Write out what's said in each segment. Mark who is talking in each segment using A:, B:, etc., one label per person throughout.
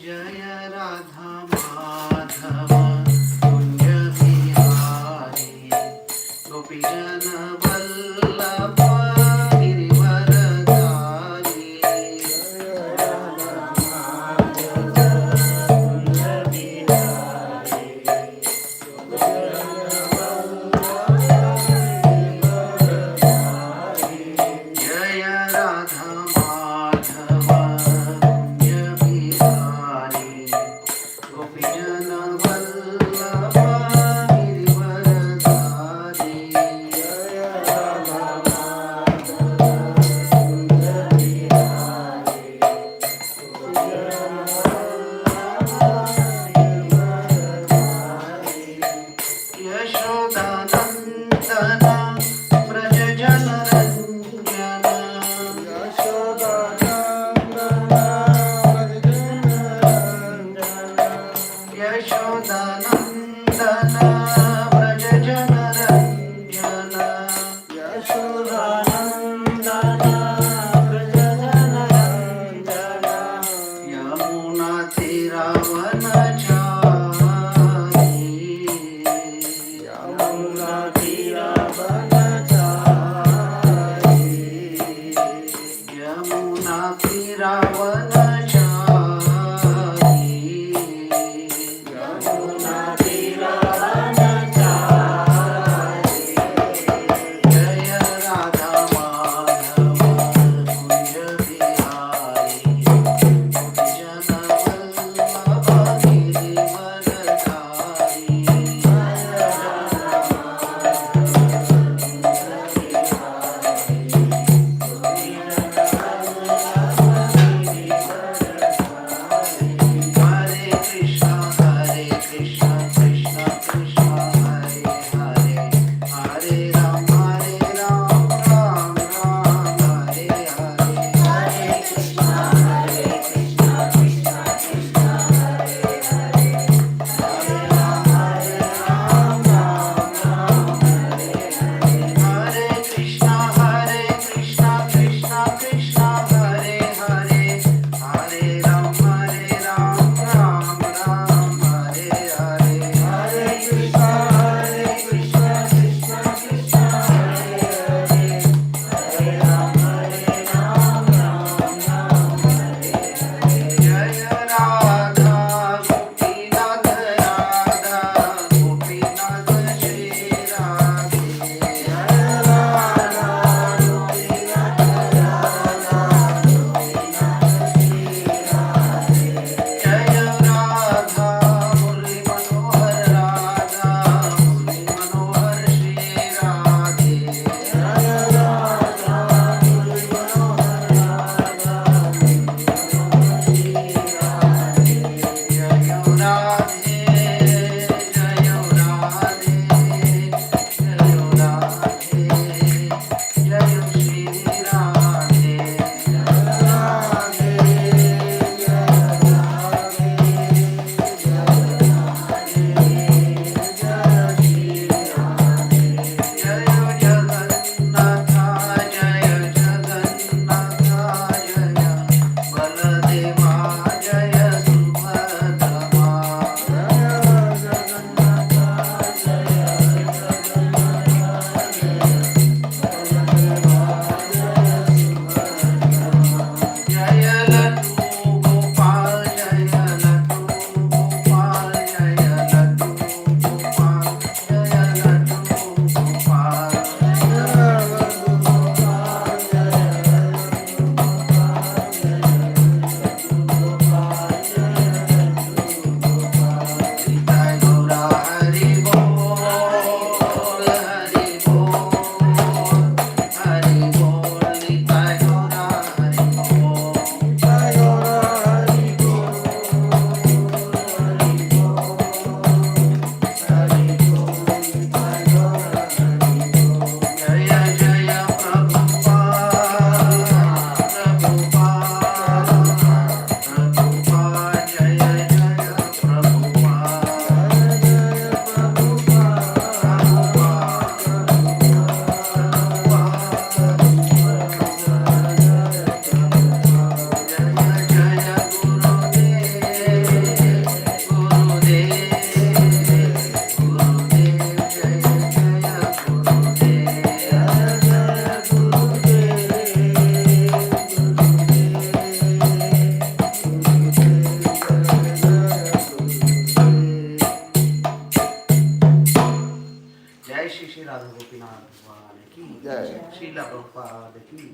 A: जय राधा माधव कुंज बिहारी गोपीजन वल्लभ गिरिवरधारी जय राधा माधव कुंज बिहारी गोपीजन वल्लभ गिरिवरधारी जय राधा माधव कुंज बिहारी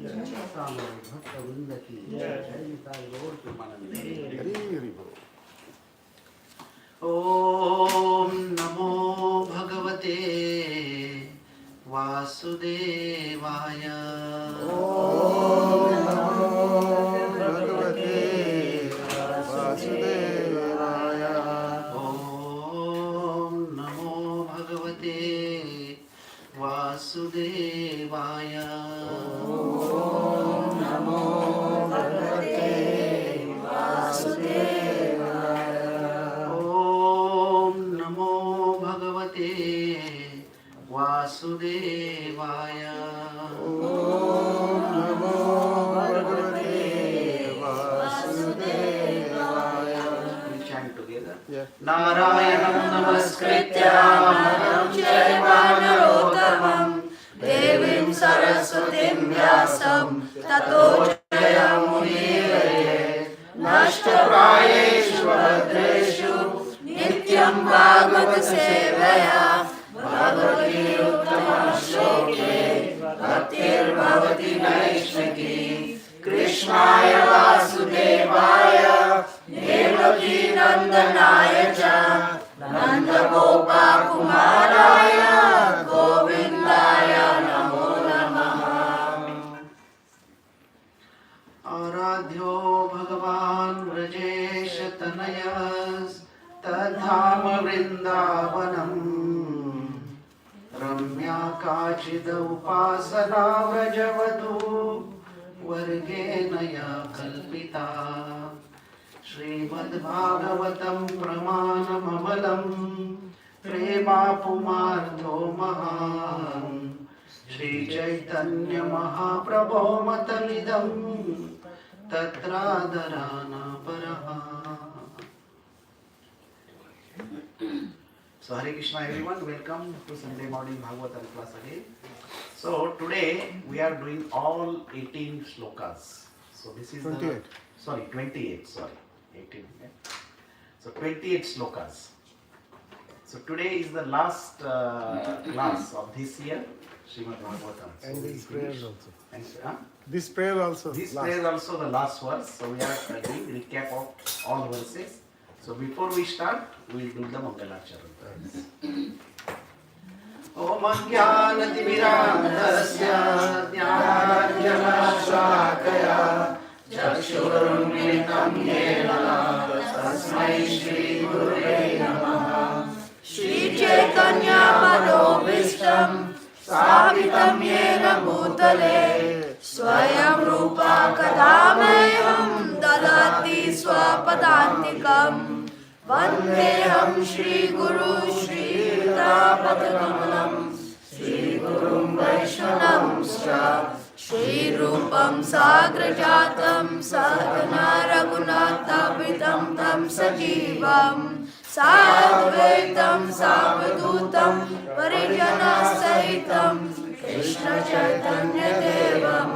A: सामने भक्त वृंद की जय निताई गौर प्रेमानंदे। ओम नमो भगवते वासुदेवाय।
B: ओम नमो भगवते वासुदेवाय।
A: ओम नमो भगवते वासुदेवाय।
B: ओम नमो भगवते वासुदेवाय।
A: ओम नमो भगवते वासुदेवाय।
B: ओम नमो भगवते वासुदेवाय।
A: We chant together.
B: Yeah.
A: नारायणं नमस्कृत्य
C: नरं चैव नरोत्तमं देवीं सरस्वतीं व्यासं ततो जयमुदीरयेत्। नष्टप्रायेषु भद्रेषु नित्यं भागवत सेवया भगवतीरुत्तमश्लोके भक्तिर्भवति नैष्ठिकी। कृष्णाय वासुदेवाय देवकीनन्दनाय च नन्दगोपकुमाराय गोविन्दाय नमो नमः।
A: आराध्यो भगवान् व्रजेशतनयस्तद्धाम वृन्दावनम्। रम्या काचिद उपासना व्रजवधू वर्गेण या कल्पिता। श्रीमद्भागवतं प्रमाणममलं प्रेमापुमार्थो महान्। श्रीचैतन्यमहाप्रभो मतमिदं तत्रादराना परः। So Hare Krishna everyone, welcome to Sunday morning Bhagavatam class again. So today we are doing all 18 shlokas. So this is
B: 28.
A: Sorry, 28, sorry. 18. Yeah. So 28 shlokas. So today is the last class of this year, Srimad Bhagavatam. So
B: And
A: we
B: these prayers
A: finish.
B: also.
A: And,
B: This prayer also.
A: this
B: last.
A: prayer is also the last verse. So we are doing recap of all verses. So before we start, we will do the Mangalacharan. Om Ajnanatimirandhasya Jnananjana-shalakaya Chakshurunmilitam yena Tasmai Shri Gurave Namaha.
C: Shri Chaitanya Manobhishtam Sthapitam Yena Bhutale Swayam Rupa Kadameham Dadati Swapadantikam Vandeham Shri Guru Shri Tapatakamalam Shri Gurum Vaishnavam Shri Rupam Sagrajatam Sadhana Raghunathapitam Tam Sajivam Sadvaitam Savadutam Parijana Sahitam Krishna Chaitanya Devam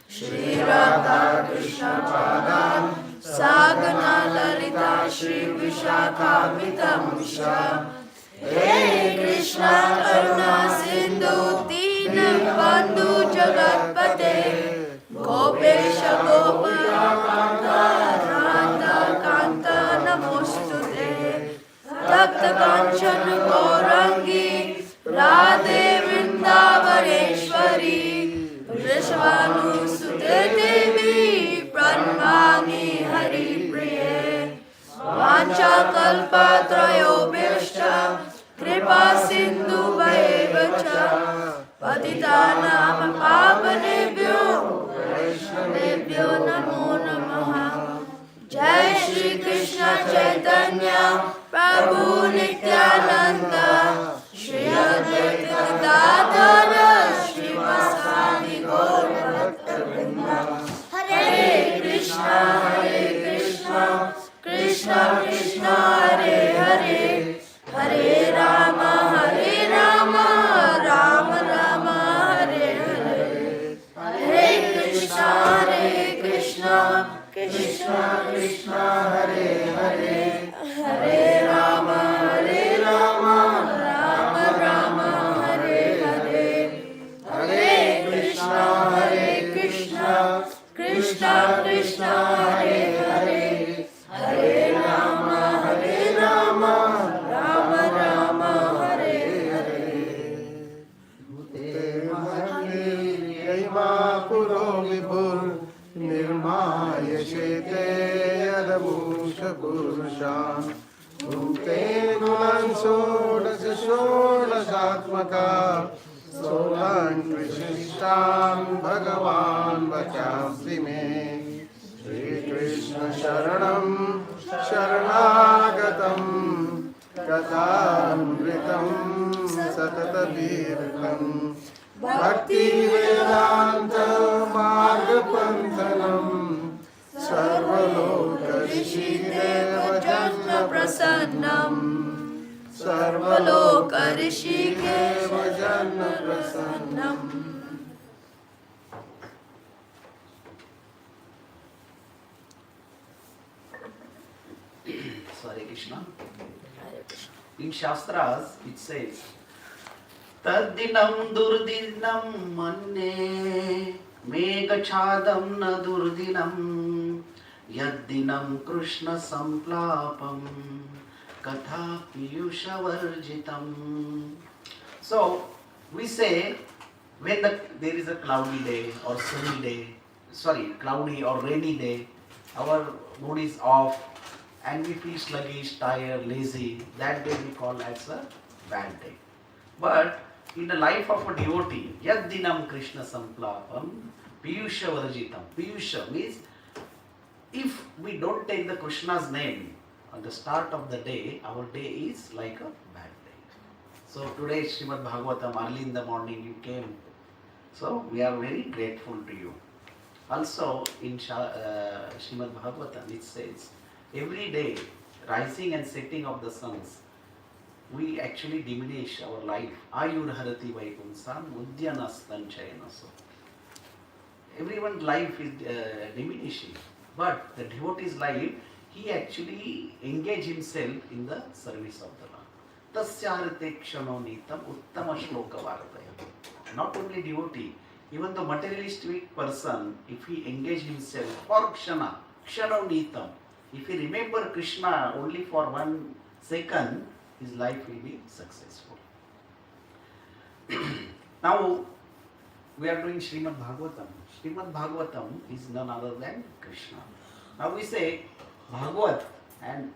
C: Shri Radha Krishna Padam Sagana Lalita Shri Vishakhavitam Shra. Hey Krishna Karuna Sindhu Dinam Bandhu Jagatpate Gopesha Gopakanta Radha Kanta Namostute Takta Kanchana Gaurangi Radhe Vrindavareshwari Vishwanusute Devi Pranamami Hari Priye Vancha Kalpatrayobhishta Kripa Sindhu Vaevacha Patitanam Pavanebhyo Vaishnavebhyo Namo Namaha. Jai Shri Krishna Chaitanya Prabhu Nityananda Shri Advaita Gadadhara Srivasadi Gaur Bhaktavrinda. Hare Krishna Krishna Krishna Hare Hare Hare Rama Rama Rama Hare Hare. Hare Krishna Krishna Krishna Hare Hare Hare Rama Rama Rama Hare Hare. Hare Krishna Krishna Krishna Hare Hare Hare Rama Rama Rama Hare Hare
B: यैमा पुरो विभुर निर्माय शेते यदभूष पुरुषान् भूते गुणान् षोडशात्मका सोलान् विशिष्टान् भगवान् वचांसि मे श्रीकृष्ण शरणं शरणागतं कथामृतं सततवीर्यम् भक्ति वेदांत मार्गपन्थनम् सर्वलोक ऋषिदेव जन्म
C: प्रसन्नम्
B: सर्वलोक ऋषिदेव जन्म प्रसन्नम्
A: Hare Krishna. In Shastras it says, Tadinam durdinam manne megachadam na durdinam yaddinam Krishna samplapam katha piyusha varjitam. So we say when there is a cloudy day or sunny day, cloudy or rainy day, our mood is off and we feel sluggish, tired, lazy, that day we call as a bad day. But in the life of a devotee, Yaddinam Krishna Samplapam, Piyusha Varjitam. Piyusha means if we don't take the Krishna's name at the start of the day, our day is like a bad day. So today Srimad Bhagavatam, early in the morning you came. So we are very grateful to you. Also in Srimad Bhagavatam it says, every day, rising and setting of the suns, we actually diminish our life. Ayur harati vaikuntsam udyanastan chayanaso. Everyone's life is diminishing, but the devotee's life, he actually engage himself in the service of the Lord. Tasyarate kshano nitam uttama shloka varataya. Not only devotee, even the materialistic person, if he engage himself for kshano nitam, if he remember Krishna only for 1 second, his life will be successful. Now, we are doing Srimad Bhagavatam. Srimad Bhagavatam is none other than Krishna. Now we say Bhagavat and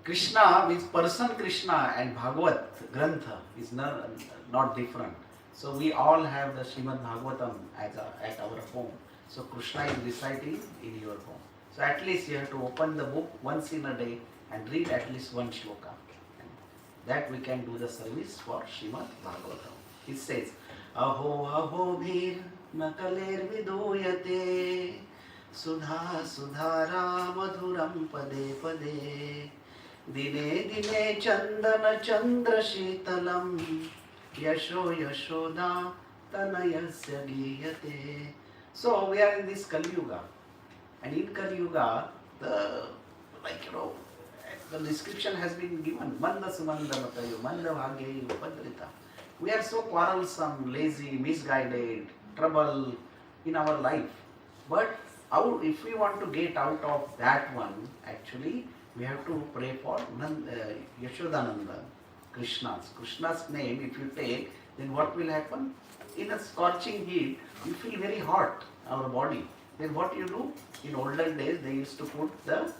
A: Krishna means person Krishna and Bhagavat Grantha is not different. So we all have the Srimad Bhagavatam at our home. So Krishna is reciting in your home. So at least you have to open the book once in a day and read at least 1 shloka. That we can do the service for Srimad Bhagavatam. It says, Aho aho bhir nakaler viduyate sudha sudhara madhuram pade pade dine dine chandana chandra shitalam yasho yashoda tanayasya giyate. So we are in this Kali Yuga. And in Kali Yuga, the description has been given. Manda sumanda matayu, manda bhagyayu, padrita. We are so quarrelsome, lazy, misguided, trouble in our life. But if we want to get out of that one, actually, we have to pray for Yashodananda, Krishna's name. If you take, then what will happen? In a scorching heat, you feel very hot, our body. Then what you do? In olden days, they used to put the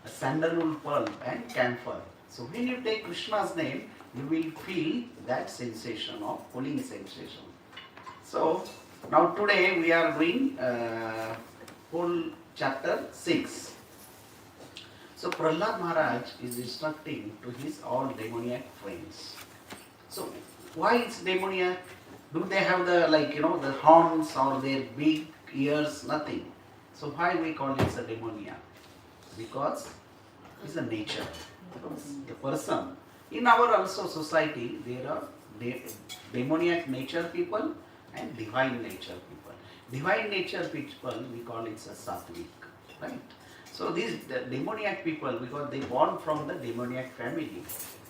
A: sandalwood pulp and camphor. So when you take Krishna's name, you will feel that sensation of cooling sensation. So now today we are doing whole chapter 6. So Prahlāda Maharaj is instructing to his all demoniac friends. So why it's demoniac? Do they have the the horns or their big ears? Nothing. So why we call it a demoniac? Because it's a nature. The person. In our also society, there are demoniac nature people and divine nature people. Divine nature people, we call it a sattvic, right? So these demoniac people, because they born from the demoniac family,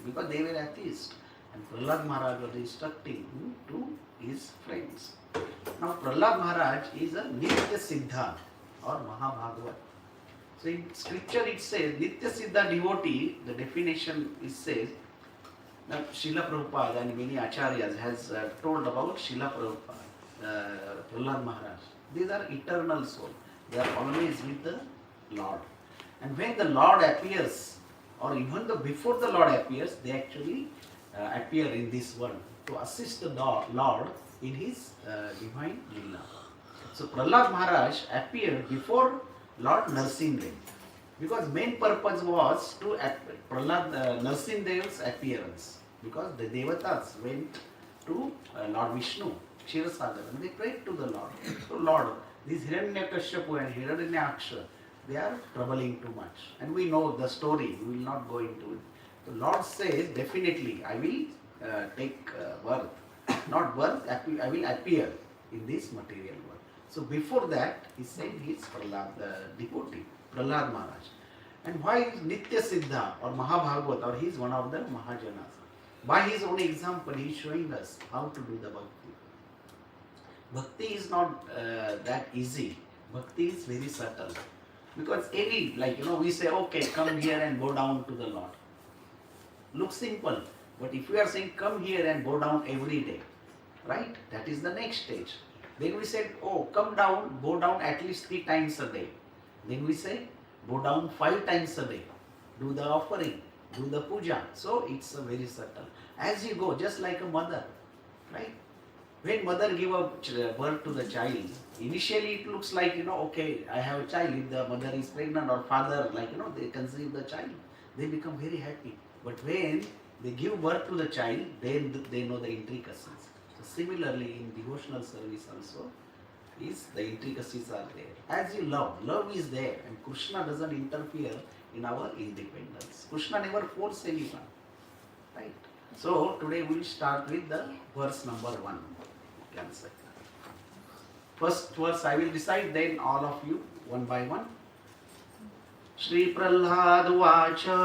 A: because they were atheists. And Prahlāda Maharaj was instructing to his friends. Now Prahlāda Maharaj is a Nitya Siddha. or Mahabhagavat. So in scripture it says, Nitya Siddha devotee, the definition it says, that Srila Prabhupada and many acharyas has told about Srila Prabhupada, Prahlāda Maharaj. These are eternal souls. They are always with the Lord. And when the Lord appears, or even before the Lord appears, they actually appear in this world to assist the Lord in his divine Leela. So Prahlāda Maharaj appeared before Lord Narsimha, because main purpose was to Prahlāda Narsimha's appearance, because the Devatas went to Lord Vishnu, Kshirosagar, and they prayed to the Lord. So Lord, these Hiranyakashipu and Hiranyaksha, they are troubling too much. And we know the story, we will not go into it. The Lord says, definitely, I will take birth. Not birth, I will appear in this material world. So before that, he said he is Prahlāda, devotee, Prahlāda Maharaj. And why is Nitya Siddha or Mahabhagavat, or he is one of the Mahajanas? By his own example, he is showing us how to do the bhakti. Bhakti is not that easy. Bhakti is very subtle. Because we say, okay, come here and go down to the Lord. Looks simple. But if we are saying, come here and go down every day, right? That is the next stage. Then we said, oh, come down, go down at least 3 times a day. Then we say, go down 5 times a day. Do the offering, do the puja. So it's very subtle. As you go, just like a mother, right? When mother give birth to the child, initially it looks like, okay, I have a child. If the mother is pregnant or father, they conceive the child, they become very happy. But when they give birth to the child, then they know the intricacies. So similarly, in devotional service also, the intricacies are there. As you love is there, and Krishna doesn't interfere in our independence. Krishna never forces anyone, right? So today we will start with the verse number 1. First verse I will recite, then all of you one by one. Shri Prahlāda Vacha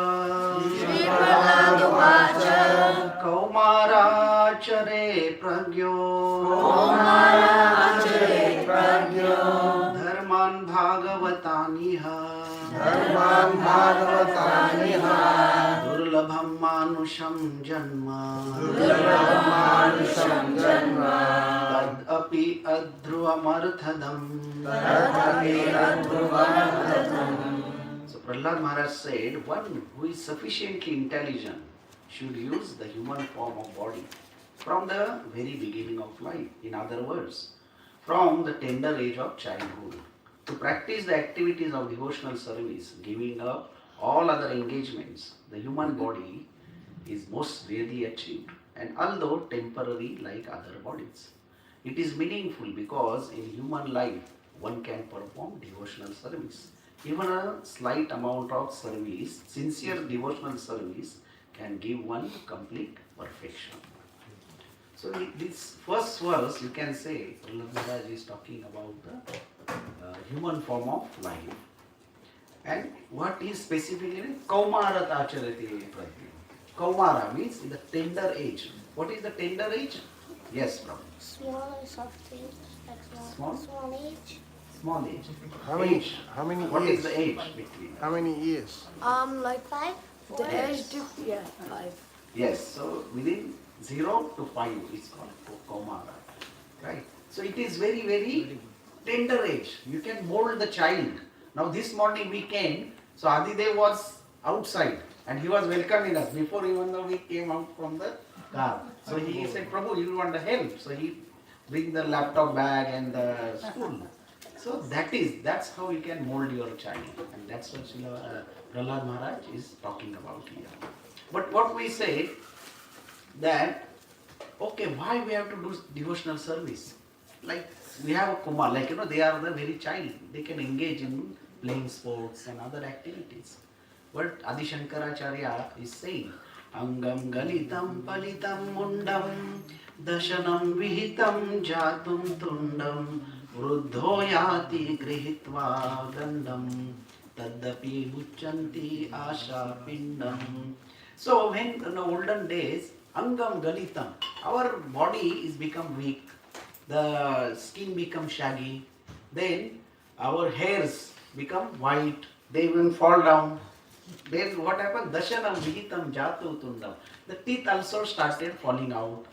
A: Kaumarāchare Pragyo Dharman Bhagavataniha Durlabham Manusham Janma Tad-api adhruvamarthadam. So Prahlāda Maharaj said, one who is sufficiently intelligent should use the human form of body from the very beginning of life. In other words, from the tender age of childhood, to practice the activities of devotional service, giving up all other engagements. The human body is most rarely achieved, and although temporary like other bodies, it is meaningful because in human life one can perform devotional service. Even a slight amount of service, sincere devotional service, can give one complete perfection. So this first verse, you can say, Prahlāda Maharaj is talking about the human form of life. And what is specifically Kaumarat Acharati Pragya. Kaumara means in the tender age. What is the tender age? Yes, Prabhu.
C: Small something, like
A: Small?
C: small age.
A: Small age.
B: How many
A: What
B: years?
A: is the age between?
B: How many years?
C: Like 5.
D: The
A: Yes.
D: age difference, yeah, 5.
A: Yes, so within 0 to 5 is called Kaumara. Right? So it is very, very tender age. You can mold the child. Now this morning we came, so Adidev was outside and he was welcoming us before even though we came out from the car. So he said, Prabhu, you want the help? So he bring the laptop bag and the spoon. So that's how you can mold your child. And that's what Prahlāda Maharaj is talking about here. But what we say that, okay, why we have to do devotional service? Like we have a Kumar, they are the very child. They can engage in playing sports and other activities. But Adi Shankaracharya is saying, Angam Galitam Palitam Mundam Dashanam Vihitam Jatum Tundam Vruddho Yati Grihitva Dandam Tadapi Muchanti Asha Pindam. So when in the olden days, Angam Galitam, our body is become weak, the skin becomes shaggy, then our hairs become white, they even fall down. Then what happened? Dashanam vihitam jatu tundam. The teeth also started falling out.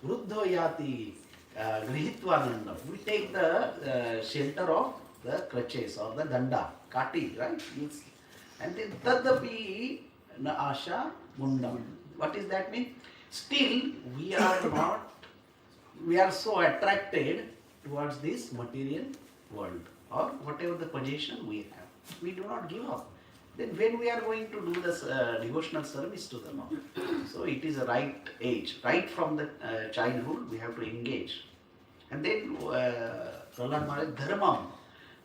A: Vruddho yati grihitvanandam. We take the shelter of the crutches or the danda, kati, right? And then tadapi na asha mundam. What does that mean? Still, we are so attracted towards this material world or whatever the possession we have. We do not give up. Then when we are going to do this devotional service to the Lord, so it is a right age, right from the childhood we have to engage. And then Prahlāda Maharaj, dharmam.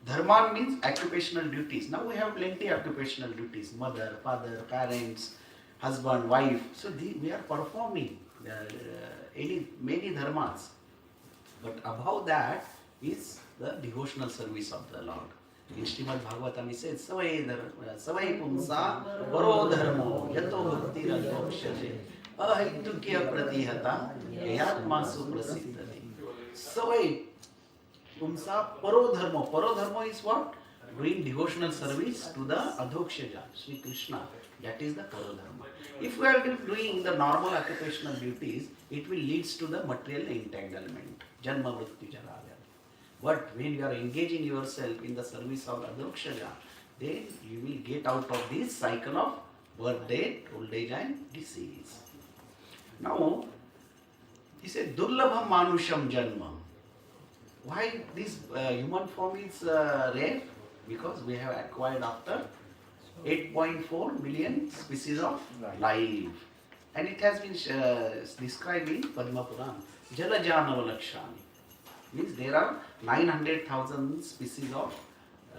A: Dharma means occupational duties. Now we have plenty occupational duties, mother, father, parents, husband, wife. So we are performing many dharmas. But above that is the devotional service of the Lord. In Srimad Bhagavatam it says, Savai Pumsa Paro Dharmo Yato Bhakti Radhokshate Ahaitukya Pratihata Yatma Suprasiddhati. Savai Pumsa Paro Dharmo. Paro Dharmo is what? Doing devotional service to the Adhokshaja, Sri Krishna. That is the Paro Dharma. If we are doing the normal occupational duties, it will lead to the material entanglement. Janma Mrityu Jara. But when you are engaging yourself in the service of Adhokshaja, then you will get out of this cycle of birth, death, old age and disease. Now, he said, Durlabham Manusham Janma. Why this human form is rare? Because we have acquired after 8.4 million species of life. And it has been described in Padma Puran. Jalajanava Lakshani. Means there are 900,000 species of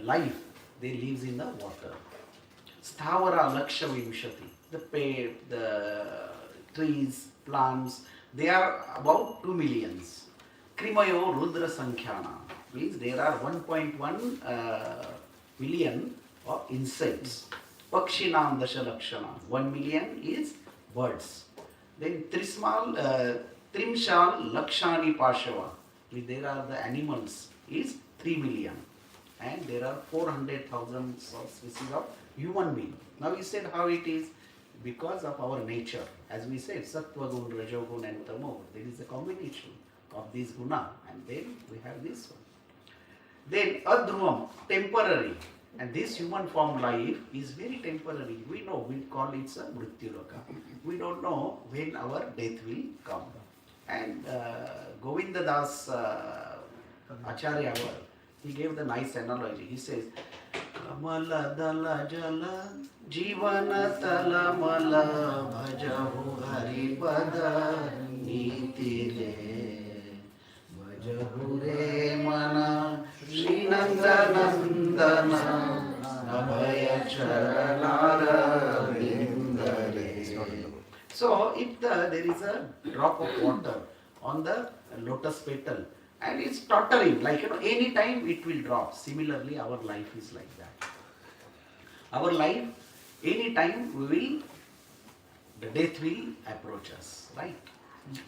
A: life. They lives in the water. Sthavara Laksha Vimshati. The trees, plants, they are about 2 millions. Krimayo Rudra Sankhyana. Means there are 1.1 million of insects. Pakshinam Dasha Lakshana. 1 million is birds. Then Trimshal Lakshani Pashava. There are the animals is 3 million and there are 400,000 species of human being. Now we said how it is because of our nature. As we said, Sattva Gun, Rajogun and Tamo. There is a combination of these guna and then we have this one. Then Adhruvam, temporary. And this human form life is very temporary. We know, we call it a Mrityuloka. We don't know when our death will come. And Govinda Das Acharya, he gave the nice analogy. He says, Kamala Dala Jala Jivana Tala Mala Bhajahu Hari Pada Niti Re Bhajahu Re Mana Srinanda Nandana Abhaya Charanara Vindare. So, if there is a drop of water on the lotus petal and it's tottering, like any time it will drop. Similarly, our life is like that. Our life, any time the death will approach us, right?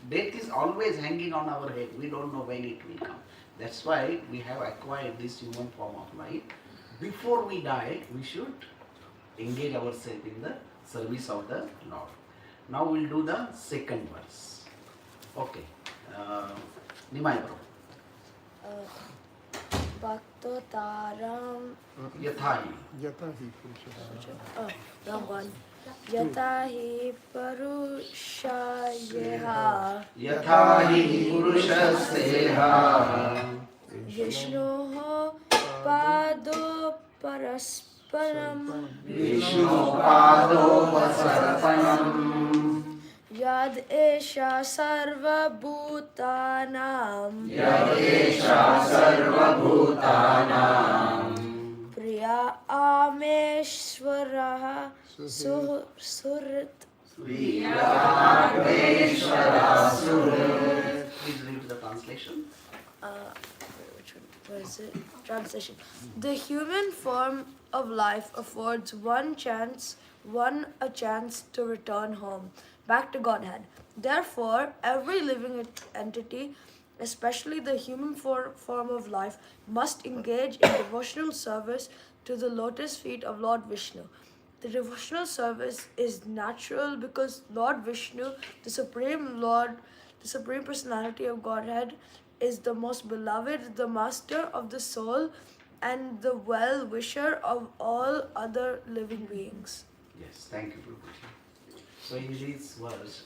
A: Death is always hanging on our head. We don't know when it will come. That's why we have acquired this human form of life. Before we die, we should engage ourselves in the service of the Lord. Now we'll do the second verse. Okay. Nimai bro.
D: Bhaktotaram
A: Yathahi.
B: Yatahi Purusha.
D: Wrong one. Yatahi Purushayeha
A: Yathahi Purushaseha
D: Vishnuho Pado Parasparam
A: Vishnu Pado Pasarpanam
D: Yad Esha Sarva Bhutanam
A: Yadesha Sarva Bhutanam
D: Priya Ameshwaraha Suhrit
A: Please read the translation.
D: What is it? Translation. The human form of life affords one a chance to return home, back to Godhead. Therefore, every living entity especially the human form of life, must engage in devotional service to the lotus feet of Lord Vishnu. The devotional service is natural because Lord Vishnu, the Supreme Lord, the Supreme Personality of Godhead, is the most beloved, the master of the soul, and the well-wisher of all other living beings.
A: Yes, thank you, Prabhuji. So in this verse,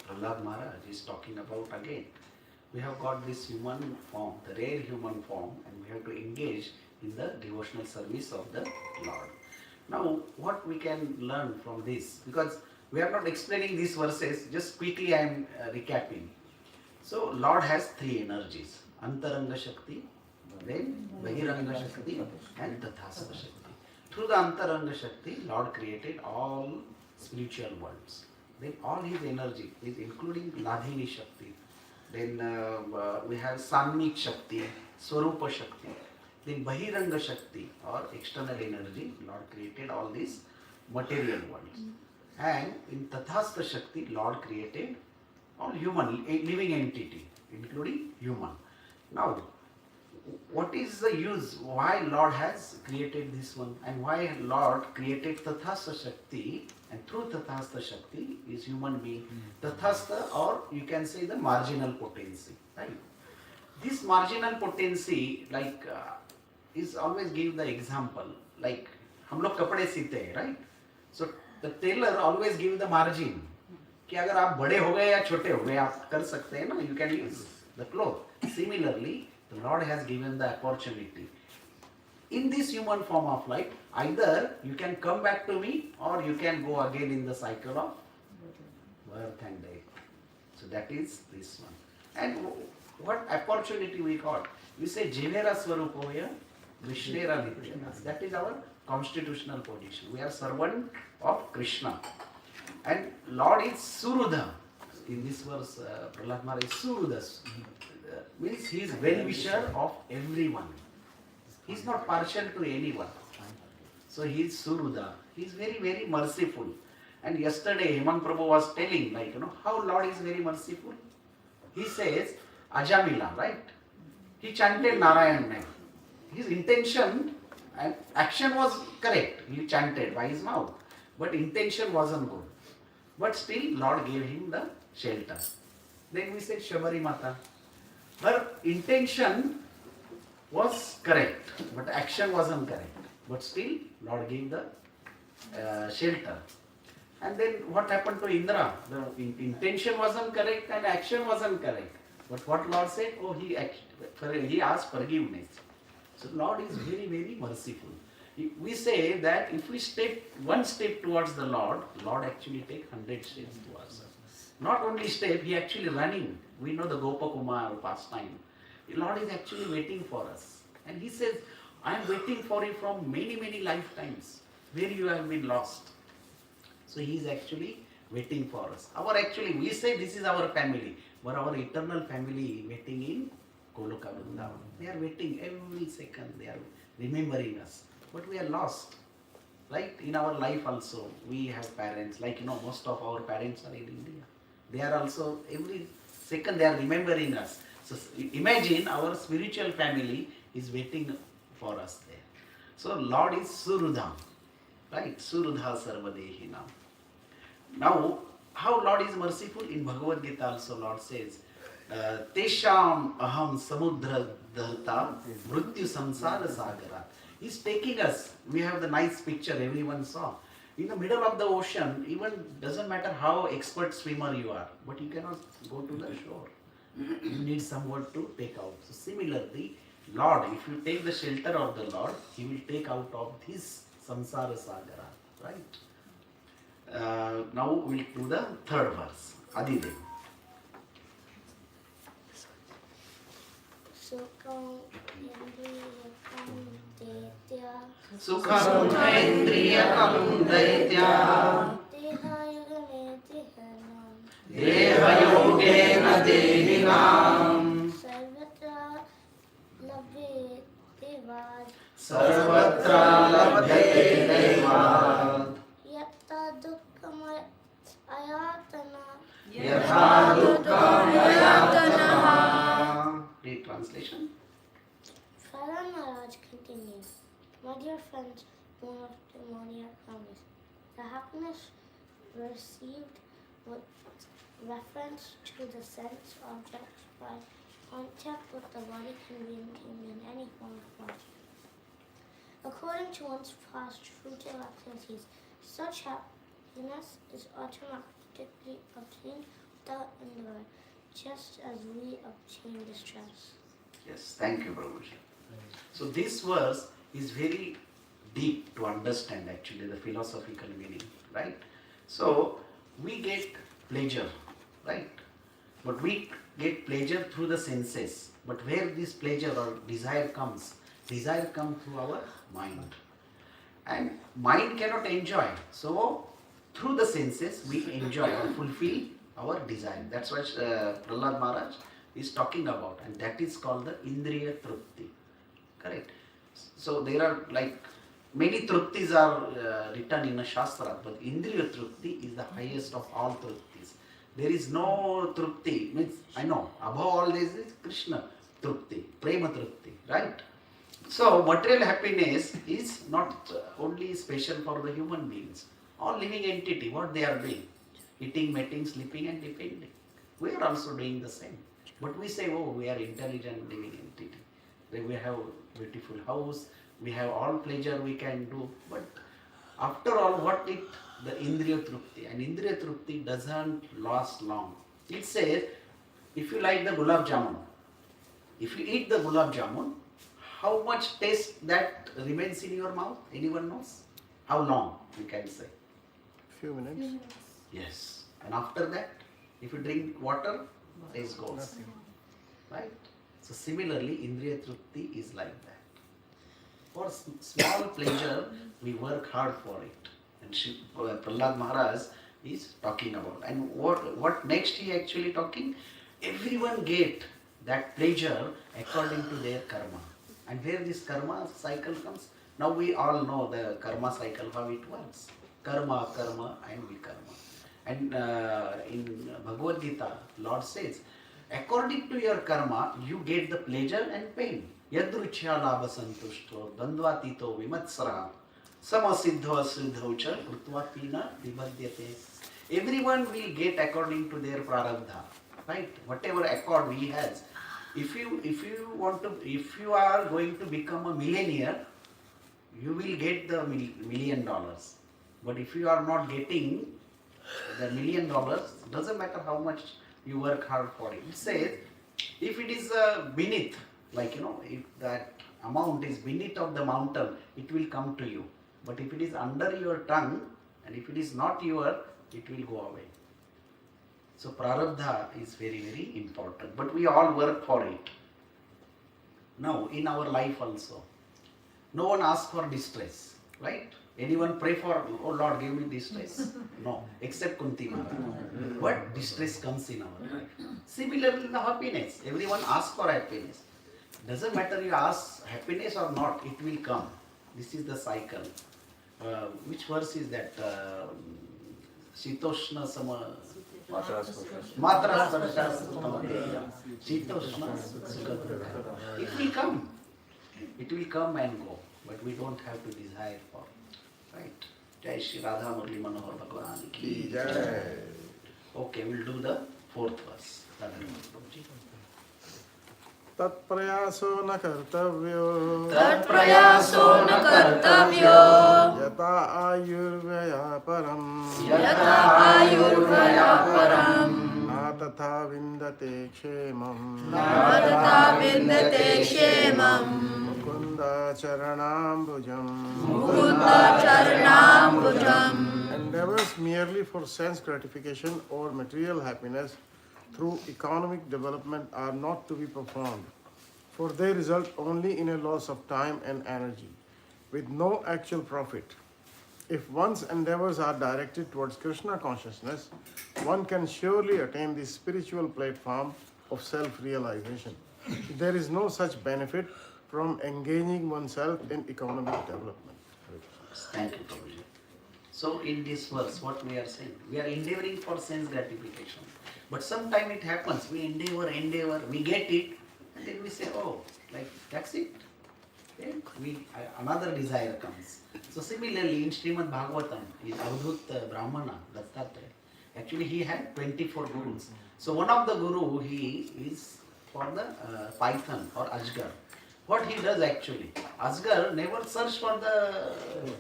A: Prahlāda Maharaj is talking about again, we have got this human form, the rare human form, and we have to engage in the devotional service of the Lord. Now, what we can learn from this, because we are not explaining these verses, just quickly I am recapping. So, Lord has three energies, Antaranga Shakti, then Bahiranga Shakti and Tathastha Shakti. Through the Antaranga Shakti, Lord created all spiritual worlds. Then all his energy is including Ladhini Shakti. Then we have Sanmik Shakti, Swarupa Shakti. Then Bahiranga Shakti or external energy, Lord created all these material worlds. And in Tathastha Shakti, Lord created all human, living entity, including human. Now, what is the use? Why Lord has created this one? And why Lord created Tathastha Shakti? And through Tathastha Shakti is human being. Tathastha, or you can say the marginal potency, right? This marginal potency, like, is always give the example, like हम लोग कपड़े सीते हैं, right? So the tailor always give the margin कि अगर आप बड़े हो गए या छोटे हो गए आप कर सकते हैं ना, you can use the cloth. Similarly, the Lord has given the opportunity. In this human form of life, either you can come back to me or you can go again in the cycle of birth and death. So that is this one. And what opportunity we got? We say Jenera Swarupoya, Vishnera Nityana. That is our constitutional position. We are servant of Krishna. And Lord is Surudha. In this verse, Prahlāda Maharaj is Surudha. Means he is well-wisher of everyone. He is not partial to anyone. So he is Surudha. He is very, very merciful. And yesterday Hemant Prabhu was telling, like, how Lord is very merciful. He says, Ajamila, right? He chanted Narayan name. His intention and action was correct. He chanted by his mouth. But intention wasn't good. But still Lord gave him the shelter. Then we said Shabari Mata. Her intention was correct, but action wasn't correct. But still Lord gave the shelter. And then what happened to Indra? The intention wasn't correct and action wasn't correct. But what Lord said? Oh, he asked forgiveness. So Lord is very, very merciful. We say that if we step one step towards the Lord, Lord actually take 100 steps towards us. Not only step, he actually running. We know the Gopakumar pastime. The Lord is actually waiting for us. And he says, I am waiting for you from many, many lifetimes where you have been lost. So he is actually waiting for us. We say this is our family, but our eternal family waiting in Goloka Vrindavan. They are waiting every second, they are remembering us. But we are lost. Right? In our life also, we have parents, like most of our parents are in India. They are also, every second they are remembering us. So imagine our spiritual family is waiting for us there. So Lord is Surudha. Right? Surudha Sarvadehinam. Now, how Lord is merciful? In Bhagavad Gita also Lord says, Tesham aham samudra dharta mrityu samsara sagara. He's taking us. We have the nice picture everyone saw. In the middle of the ocean, even doesn't matter how expert swimmer you are, but you cannot go to the shore. You need someone to take out. So similarly, Lord, if you take the shelter of the Lord, He will take out of this samsara sagara. Right? Now we'll do the third verse. Adidev. Sukham Indriyakam Daitya Deha Yogena Dehinam Sarvatra Labhyate Devad Yatha Dukkam Ayatana
C: My dear friends, born of demoniac families, the happiness received with reference to the sense objects by contact with the body can be obtained in any form of body. According to one's past fruitive activities, such happiness is automatically obtained without endeavor, just as we obtain distress.
A: Yes, thank you, Prabhuji. So this verse is very deep to understand actually the philosophical meaning, right? So we get pleasure, right? But we get pleasure through the senses. But where this pleasure or desire comes through our mind. And mind cannot enjoy. So through the senses we enjoy or fulfill our desire. That's what Prahlāda Maharaj is talking about, and that is called the Indriya Trupti. Correct? So there are like many Truptis are written in the Shastra, but Indriya Trupti is the highest of all Truptis. There is no Trupti, means I know, above all this is Krishna Trupti, Prema Trupti, right? So material happiness is not only special for the human beings. All living entity, what they are doing? Eating, mating, sleeping and depending. We are also doing the same. But we say, oh, we are intelligent living entity. We have beautiful house, we have all pleasure we can do. But after all, what it, the Indriya Trupti, and Indriya Trupti doesn't last long. It says, if you like the gulab jamun, if you eat the gulab jamun, how much taste that remains in your mouth? Anyone knows? How long you can say?
B: Few minutes.
A: Yes. And after that, if you drink water, taste goes.
B: Nothing.
A: Right? So similarly, Indriya Trupti is like that. For small pleasure, we work hard for it. And Prahlāda Maharaj is talking about. And what next he actually talking? Everyone get that pleasure according to their karma. And where this karma cycle comes, now we all know the karma cycle, how it works. Karma, karma and vikarma. And in Bhagavad Gita, Lord says, according to your karma, you get the pleasure and pain. Yadruchya labha santushto, dandvatito vimatsara, samasiddho asiddho cha, krutvapina vibhadyate. Everyone will get according to their prarabdha, right? Whatever accord he has. If you are going to become a millionaire, you will get the $1 million. But if you are not getting the $1 million, doesn't matter how much you work hard for it. It says, if it is beneath, like if that amount is beneath of the mountain, it will come to you. But if it is under your tongue, and if it is not your, it will go away. So prarabdha is very, very important. But we all work for it. Now, in our life also, no one asks for distress, right? Anyone pray for, oh Lord, give me distress? No, except Kunti Maharaj. But distress comes in our life. Similarly, the happiness. Everyone asks for happiness. Doesn't matter you ask happiness or not, it will come. This is the cycle. Which verse is that? Shitoshna Sama... Matra Shitoshna Sukha. It will come. It will come and go. But we don't have to desire for it. Right? Jai Shri Radha Murli Manohar Bhagwan Ki Jai. Okay, we'll do the fourth verse.
B: तत्प्रयासो न कर्तव्यो
D: तत्प्रयासो न कर्तव्यो
B: यथा आयुर्व्यया परम्
D: यथा आयुर्व्यया परम्
B: न तथा विन्दते क्षेमम्
D: न तथा विन्दते क्षेमम्
B: Mukund चरणाम्बुजम्
D: Mukund चरणाम्बुजम्.
B: Endeavors merely for sense gratification or material happiness through economic development are not to be performed, for they result only in a loss of time and energy, with no actual profit. If one's endeavors are directed towards Krishna consciousness, one can surely attain the spiritual platform of self-realization. There is no such benefit from engaging oneself in economic development.
A: Thank you, Prabhuji. So in this verse, what we are saying, we are endeavoring for sense gratification. But sometimes it happens, we endeavor, we get it, and then we say, oh, like that's it. then another desire comes. So similarly, in Srimad Bhagavatam, in Avadhut Brahmana, Dattatreya, actually he had 24 gurus. So one of the guru, he is for the python or ajgar. What he does actually, ajgar never search for the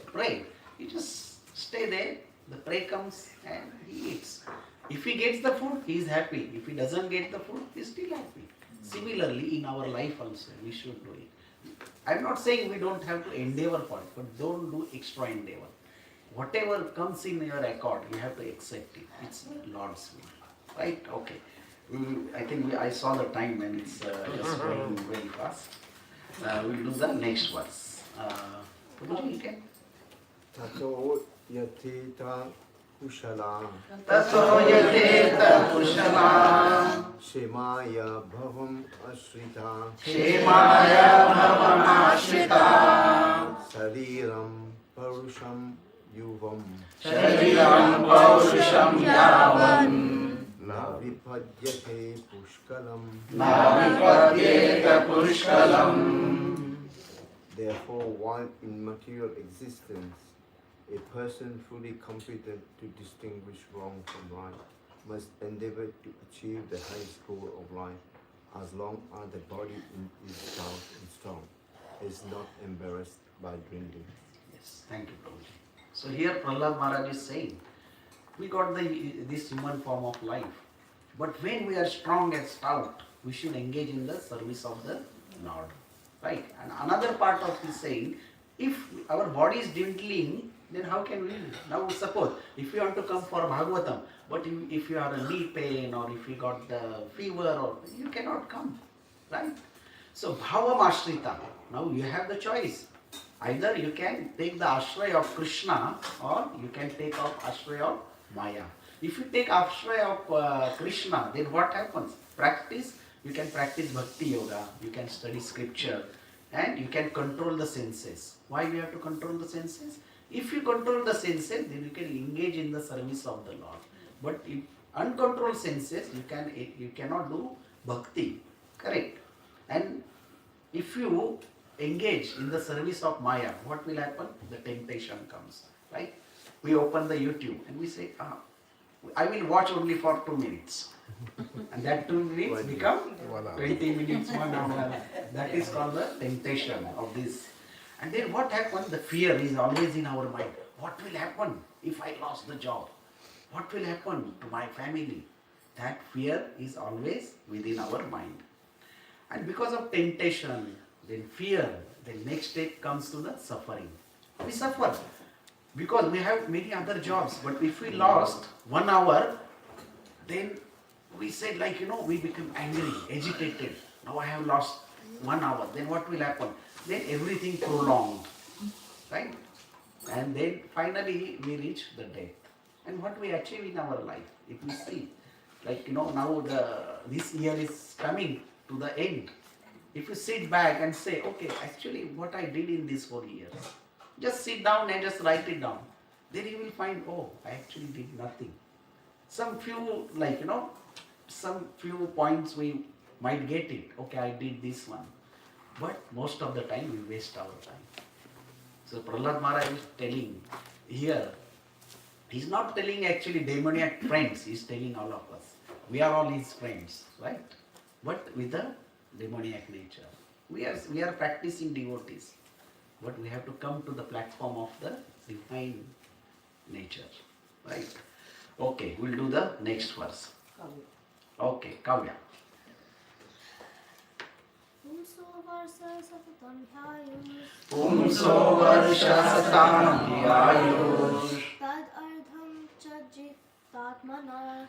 A: prey. He just stay there, the prey comes and he eats. If he gets the food, he is happy. If he doesn't get the food, he is still happy. Similarly, in our life also, we should do it. I'm not saying we don't have to endeavor for it, but don't do extra endeavor. Whatever comes in your accord, you have to accept it. It's Lord's will. Right? Okay. I think I saw the time and it's just going very fast. We'll do the next verse. You can.
E: Tato yatita kushala
A: Tato yateta kushala
E: Shemaya bhavam ashrita
A: Shemaya bhavanashrita
E: Sariram parusham yuvam
A: Shariram paurusham yavan
E: Na vipadyate pushkalam
A: Na vipadyeta pushkalam.
E: Therefore, while in material existence, a person fully competent to distinguish wrong from right must endeavor to achieve the highest goal of life as long as the body is sound and strong, is not embarrassed by dwindling.
A: Yes, thank you, Prabhuji. So here Prahlāda Maharaj is saying, we got this human form of life, but when we are strong and stout, we should engage in the service of the Lord. Right? And another part of his saying, if our body is dwindling, then how can we? Now suppose, if you want to come for Bhagavatam, but if you are a knee pain or if you got the fever, or you cannot come. Right? So Bhavam Ashrita, now you have the choice. Either you can take the ashray of Krishna or you can take up ashray of Maya. If you take ashray of Krishna, then what happens? Practice. You can practice bhakti yoga, you can study scripture, and you can control the senses. Why we have to control the senses? If you control the senses, then you can engage in the service of the Lord. But if uncontrolled senses, you cannot do bhakti. Correct? And if you engage in the service of Maya, what will happen? The temptation comes. Right? We open the YouTube and we say, I will watch only for 2 minutes. And that 2 minutes become 20 minutes, 1 hour. That is called the temptation of this. And then what happens? The fear is always in our mind. What will happen if I lost the job? What will happen to my family? That fear is always within our mind. And because of temptation, then fear, the next step comes to the suffering. We suffer because we have many other jobs. But if we lost 1 hour, then we said, we become angry, agitated. Now I have lost 1 hour. Then what will happen? Then everything prolonged, right? And then finally we reach the death. And what we achieve in our life, if we see, now this year is coming to the end. If you sit back and say, okay, actually what I did in these 4 years, just sit down and just write it down. Then you will find, I actually did nothing. Some few, some few points we might get it. Okay, I did this one. But most of the time we waste our time. So Prahlāda Maharaj is telling here, he's not telling actually demoniac friends, he's telling all of us. We are all his friends, right? But with the demoniac nature. We are practicing devotees. But we have to come to the platform of the divine nature, right? Okay, we'll do the next verse. Okay, Kavya. Pumso varsha satam hyayush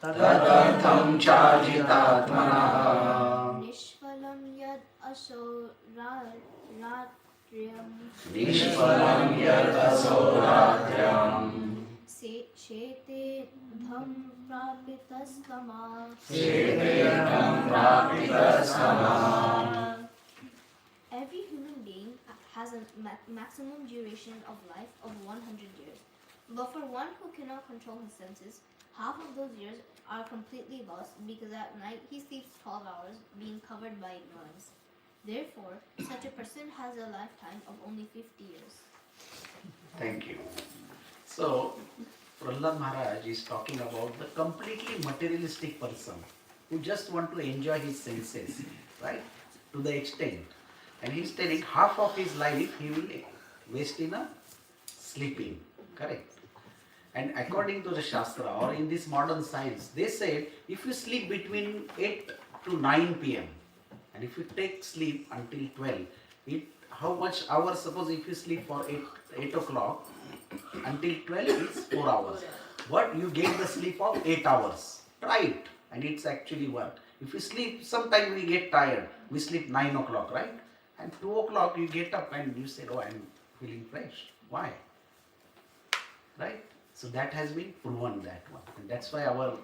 A: tadartham chajitatmana
C: Nishphalam yad aso
A: Nishphalam yad asoratryam
C: Shete dham prapitasthama Every human being has a maximum duration of life of 100 years. But for one who cannot control his senses, half of those years are completely lost because at night he sleeps 12 hours, being covered by ignorance.
F: Therefore, such a person has a lifetime of only 50 years.
A: Thank you. So, Prahlāda Maharaj is talking about the completely materialistic person who just want to enjoy his senses, right? To the extent. And he's telling half of his life he will waste in a sleeping, correct? And according to the Shastra or in this modern science, they said if you sleep between 8 to 9 p.m. and if you take sleep until 12, how much hours? Suppose if you sleep for 8 o'clock until 12 is 4 hours. But you get the sleep of 8 hours. Try it and it's actually work. If you sleep, sometimes we get tired. We sleep 9 o'clock, right? And 2 o'clock you get up and you say, oh, I'm feeling fresh. Why? Right? So that has been proven, that one. And that's why our,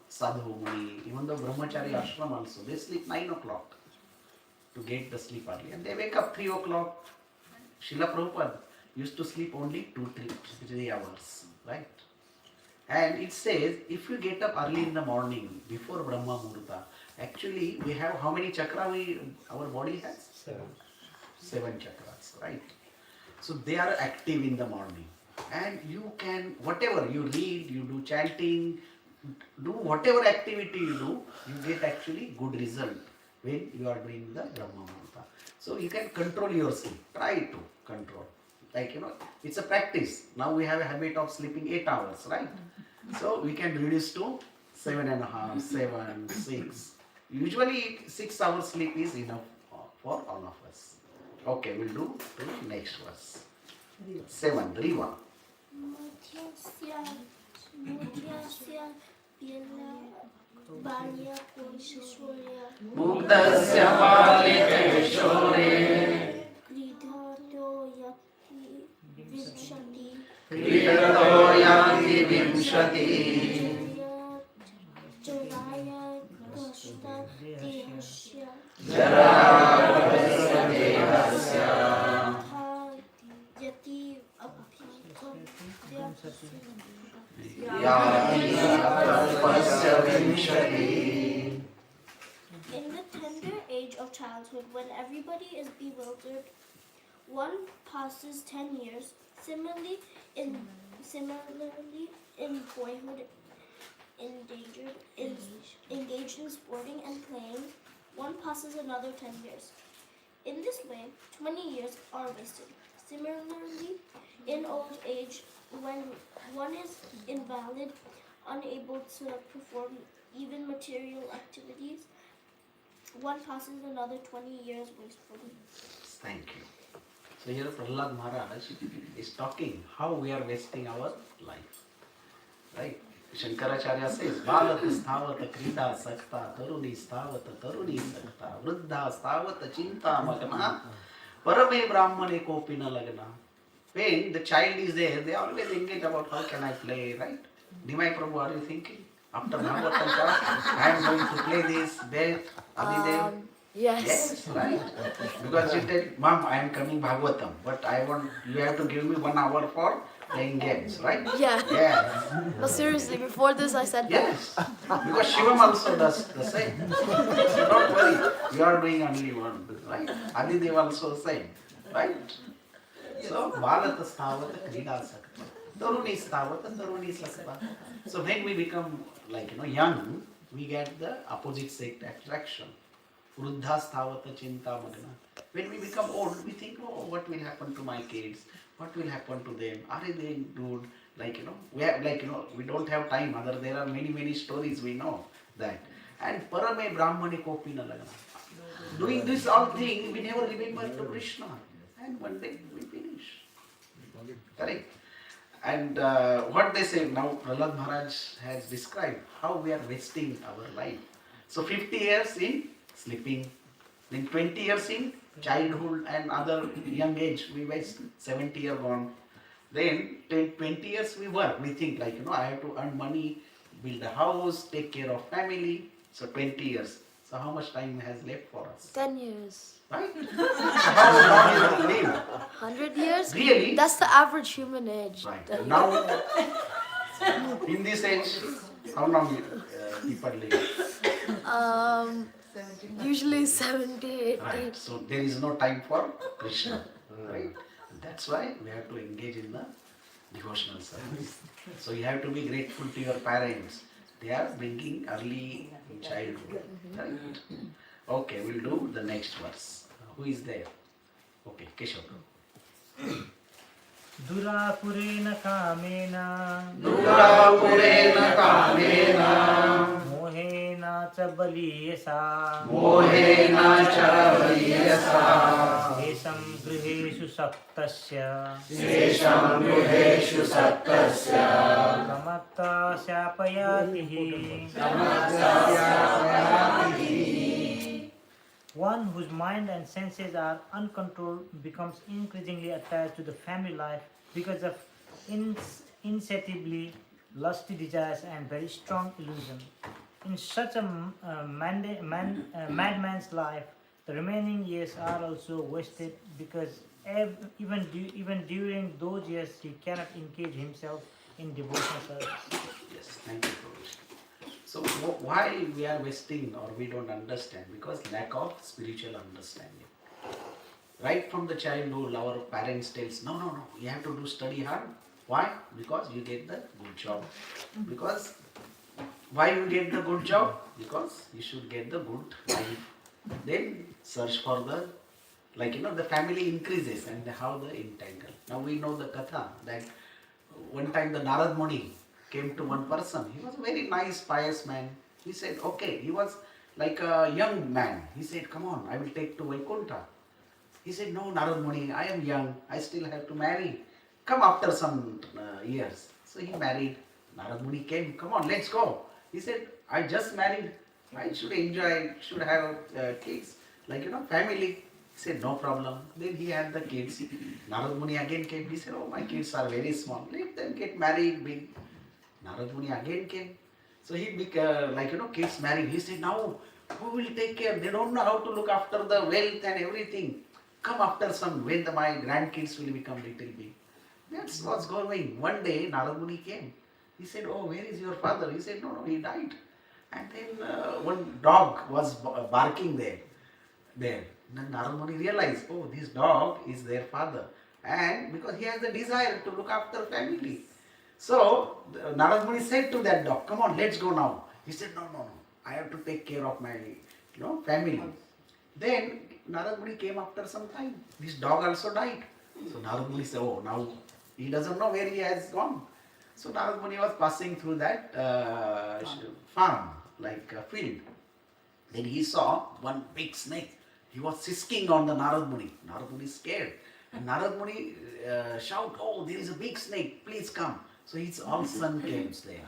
A: sadhu, muni, even the brahmachari ashram also, they sleep 9 o'clock to get the sleep early. And they wake up 3 o'clock. Srila Prabhupada used to sleep only 2-3 hours, right? And it says, if you get up early in the morning, before Brahma Murta, actually we have how many chakra our body has? 7 chakras, right? So they are active in the morning. And you can, whatever you read, you do chanting, do whatever activity you do, you get actually good result when you are doing the Brahma Murta. So you can control yourself, try to control. Like, it's a practice. Now we have a habit of sleeping 8 hours, right? So we can reduce to 7.5, 7, 6. Usually 6 hours sleep is enough for all of us. Okay, we'll do to next verse. 7, Riva. Mugdasya balikeshore Kridato yanti vimshati Jaragasta dehasya
C: In the tender age of childhood, when everybody is bewildered, one passes 10 years. Similarly, in boyhood, engaged in sporting and playing, one passes another 10 years. In this way, 20 years are wasted. Similarly, in old age, when one is invalid, unable to perform even material activities, one passes another 20 years wastefully.
A: Thank you. So here Prahlāda Maharaj is talking how we are wasting our life. Right? Shankaracharya says, Balat sthavata krida sakta, taruni sthavata taruni sakta, vruddha sthavata chinta magna, parame brahmane kopina lagna. When the child is there, they always engage about how can I play, right? Nimai Prabhu, are you thinking? After Bhagavatam class, I am going to play this, that, Adidev.
D: Yes.
A: Yes, right. Because you tell, Mom, I am coming Bhagavatam, but you have to give me 1 hour for playing games, right?
D: Yeah.
A: Yes.
D: No, seriously, before this I said
A: Yes. Because Shivam also does the same. So don't worry, you are doing only one, right? Adidev also same, right? So, Balata Stavata Krida Sakta. Taruni Stavata Taruni Sakta. So when we become young, we get the opposite sex attraction. Vruddha Stavata Chinta Magna. When we become old, we think, oh, what will happen to my kids? What will happen to them? Are they good? We don't have time. There are many stories we know that. And Parame Brahmane Kopina Lagna. Doing this all thing, we never remember to Krishna. And one day we finish. Correct? And what they say now, Prahlāda Maharaj has described how we are wasting our life. So 50 years in sleeping, then 20 years in childhood and other young age, we waste 70 years gone. Then 20 years we work, we think I have to earn money, build a house, take care of family. So 20 years. So how much time has left for us?
D: 10 years.
A: Right? So how long you will live?
D: 100 years?
A: Really?
D: That's the average human age.
A: Right. And now, in this age, how long people live?
D: Usually 70, 80.
A: Right. So there is no time for Krishna. Right? That's why we have to engage in the devotional service. So you have to be grateful to your parents. They are bringing early in childhood. Right? Okay, we'll do the next verse. Who is there? Okay, Keshav.
G: दुरापुरेण कामेन
A: दुरापुरेण कामेन
G: मोहेन च बलीयसा
A: मोहेन च बलीयसा
G: शेषं गृहेषु सप्तस्य प्रमत्ता शापयातिः One whose mind and senses are uncontrolled becomes increasingly attached to the family life because of insatiably lusty desires and very strong illusion. In such a madman's life, the remaining years are also wasted because even during those years he cannot engage himself in devotional service.
A: Yes, thank you, Prabhu. So why we are wasting or we don't understand? Because lack of spiritual understanding. Right from the childhood, our parents tells, no, you have to do study hard. Why? Because you get the good job. Because why you get the good job? Because you should get the good life. Then search for the, the family increases and how the entangle. Now we know the katha that one time the Narad Muni came to one person. He was a very nice, pious man. He said, okay, he was like a young man. He said, come on, I will take to Vaikuntha. He said, no, Narad Muni, I am young. I still have to marry. Come after some years. So he married. Narad Muni came, come on, let's go. He said, I just married. I should enjoy, should have kids, family. He said, no problem. Then he had the kids. Narad Muni again came. He said, oh, my kids are very small. Let them get married, big. Narad Muni again came. So he kids married. He said, now who will take care? They don't know how to look after the wealth and everything. Come after some, when my grandkids will become little big. That's what's going. One day Narad Muni came. He said, oh, where is your father? He said, no, he died. And then one dog was barking there. Then Narad Muni realized, oh, this dog is their father. And because he has the desire to look after family. So Narad Muni said to that dog, come on, let's go now. He said, no, I have to take care of my family. Then Narad Muni came after some time. This dog also died. So Narad Muni said, oh, now he doesn't know where he has gone. So Narad Muni was passing through that farm, like a field. Then he saw one big snake. He was sisking on the Narad Muni. Narad Muni is scared. And Narad Muni shout, oh, there is a big snake, please come. So his all son came there.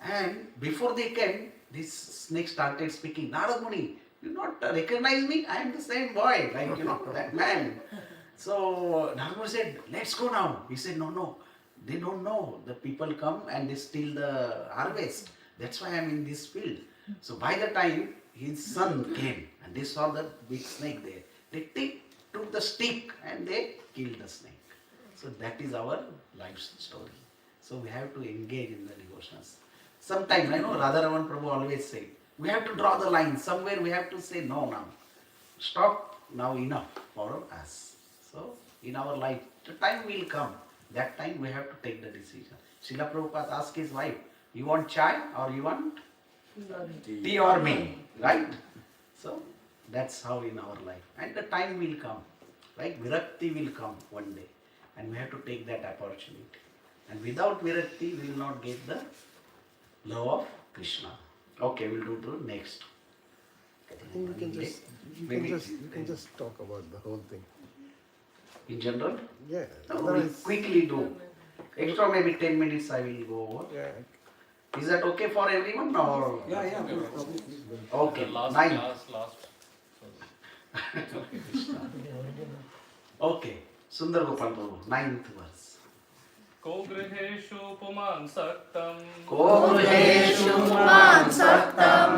A: And before they came, this snake started speaking, Narad Muni, you not recognize me? I am the same boy, that man. So Narad Muni said, let's go now. He said, no, they don't know. The people come and they steal the harvest. That's why I am in this field. So by the time his son came and they saw the big snake there, they took the stick and they killed the snake. So that is our life story. So we have to engage in the devotions. Sometimes, I know Radharaman Prabhu always say, we have to draw the line. Somewhere we have to say no now. Stop now, enough for us. So in our life, the time will come. That time we have to take the decision. Srila Prabhupada asked his wife, you want chai or you want tea or me? Right? So that's how in our life. And the time will come. Right? Virakti will come one day. And we have to take that opportunity. And without virakti, we will not get the love of Krishna. Okay, we'll do the next.
B: I think we can just talk about the whole thing.
A: In general?
B: Yeah.
A: No, we'll
B: Otherwise,
A: quickly do. Extra maybe 10 minutes I will go over.
B: yeah.
A: Is that okay for everyone or?
H: Yeah.
A: Okay,
I: Last
A: 9.
I: class.
A: Okay, Sundar Gopal Prabhu, 9th verse.
I: को गृहेषु पुमान् सक्तम्
A: Koruheshu man saktam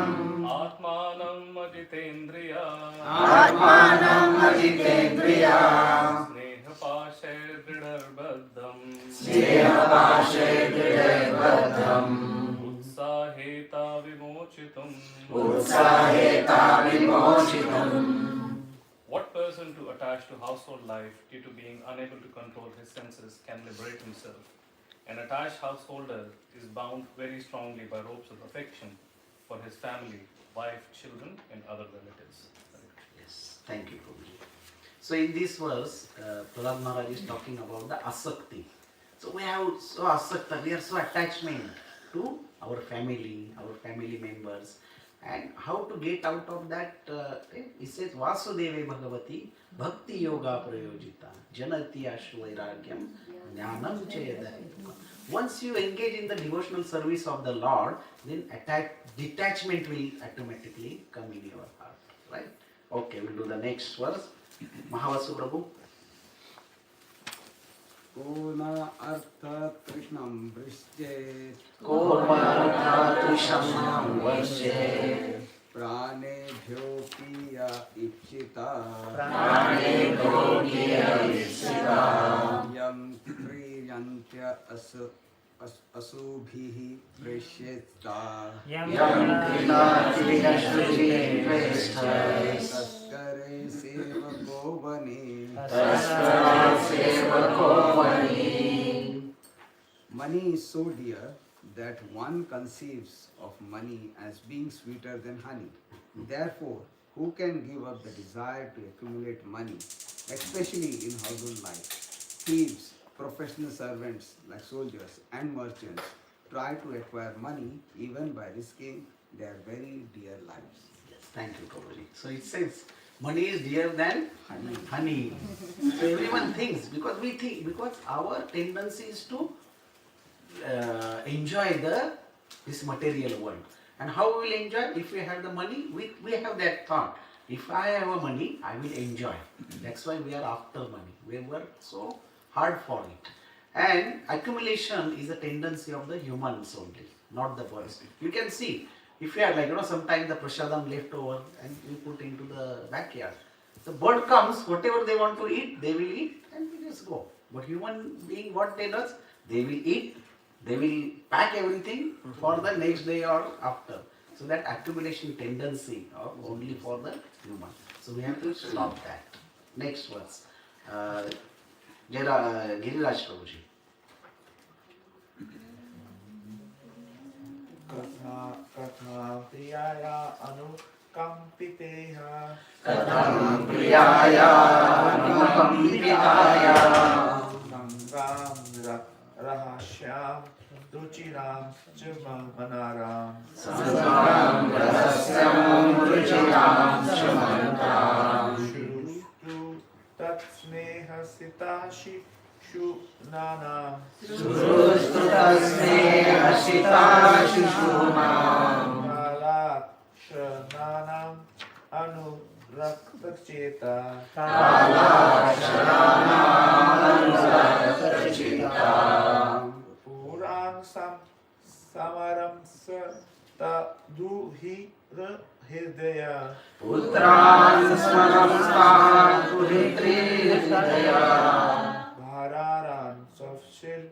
I: आत्मानम् अजितेन्द्रिया
A: atmanam ajitendriya
I: स्नेहपाशे दृढर्बद्धम्
A: snehapashe dridebadham
I: उत्साहेता विमोचितुम्
A: Utsaheta vimochitam.
I: What person to attach to household life due to being unable to control his senses can liberate himself? An attached householder is bound very strongly by ropes of affection for his family, wife, children, and other relatives.
A: Yes, thank you, Prabhuji. So in this verse, Prahlāda Maharaj is talking about the asakti. So we have so asakta, we are so attachment to our family members, and how to get out of that? He says, Vasudeve Bhagavati Bhakti Yoga Prayojita Janati Ashu Vairagyam Jnanam Chayadharita. Once you engage in the devotional service of the Lord, then detachment will automatically come in your heart. Right? Okay, we'll do the next verse. Mahavasu Prabhu.
H: Kona artha krishnam vrishjet
A: Komartha Trishamam Varshe
H: pranebhyo piya ipchita
A: Pranebhyo piya ipchita
H: yam priyantya asubhihi preshyeta
G: Yam
A: Krinati Ashruji Presthas
H: taskare sevako vani.
A: Taskara Sevako Vani.
H: Money is so dear that one conceives of money as being sweeter than honey. Therefore, who can give up the desire to accumulate money, especially in household life? Thieves, professional servants like soldiers and merchants try to acquire money even by risking their very dear lives.
A: Yes, thank you, Prabhuji. So it says, money is dear than honey. So everyone thinks, because our tendency is to enjoy this material world. And how we will enjoy? If we have the money, we have that thought. If I have a money, I will enjoy. That's why we are after money. We work so hard for it. And accumulation is a tendency of the humans only, not the birds. You can see, if you are sometimes the prasadam left over and you put into the backyard. The bird comes, whatever they want to eat, they will eat and they just go. But human being, what they does? They will eat, they will pack everything for the next day or after. So that accumulation tendency only for the human. So we have to stop that. Next verse. Giriraj Prabhuji.
J: Katha priyaya anukampiteha
A: Katham priyaya anukampitaya
J: Sangam rahashyam ruchiram chamanaram
A: Sangam rahasyam ruchiram chamantam
J: Shrustu tat sneha sitashi shunanam
A: Surustutasne ashita shishunam
J: Kalat shananam anurakta
A: Kalasharanam anurakta
J: Puran samaram sa duhi hridaya
A: Putran smanam puritri hridaya
J: Bhararan safshir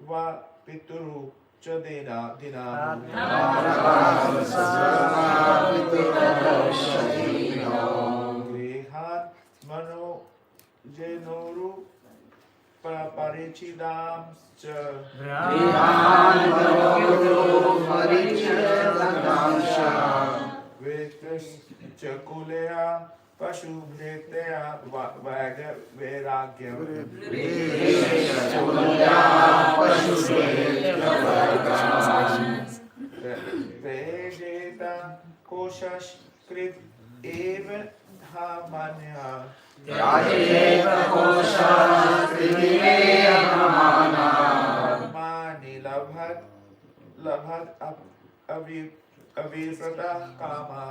J: va pituru chadena dinam Grihan mano jenoru parichidam Vetus chakulea pashubhretea vairagyam Vejeta koshash krit eva hamanya Mani labhat avisata kama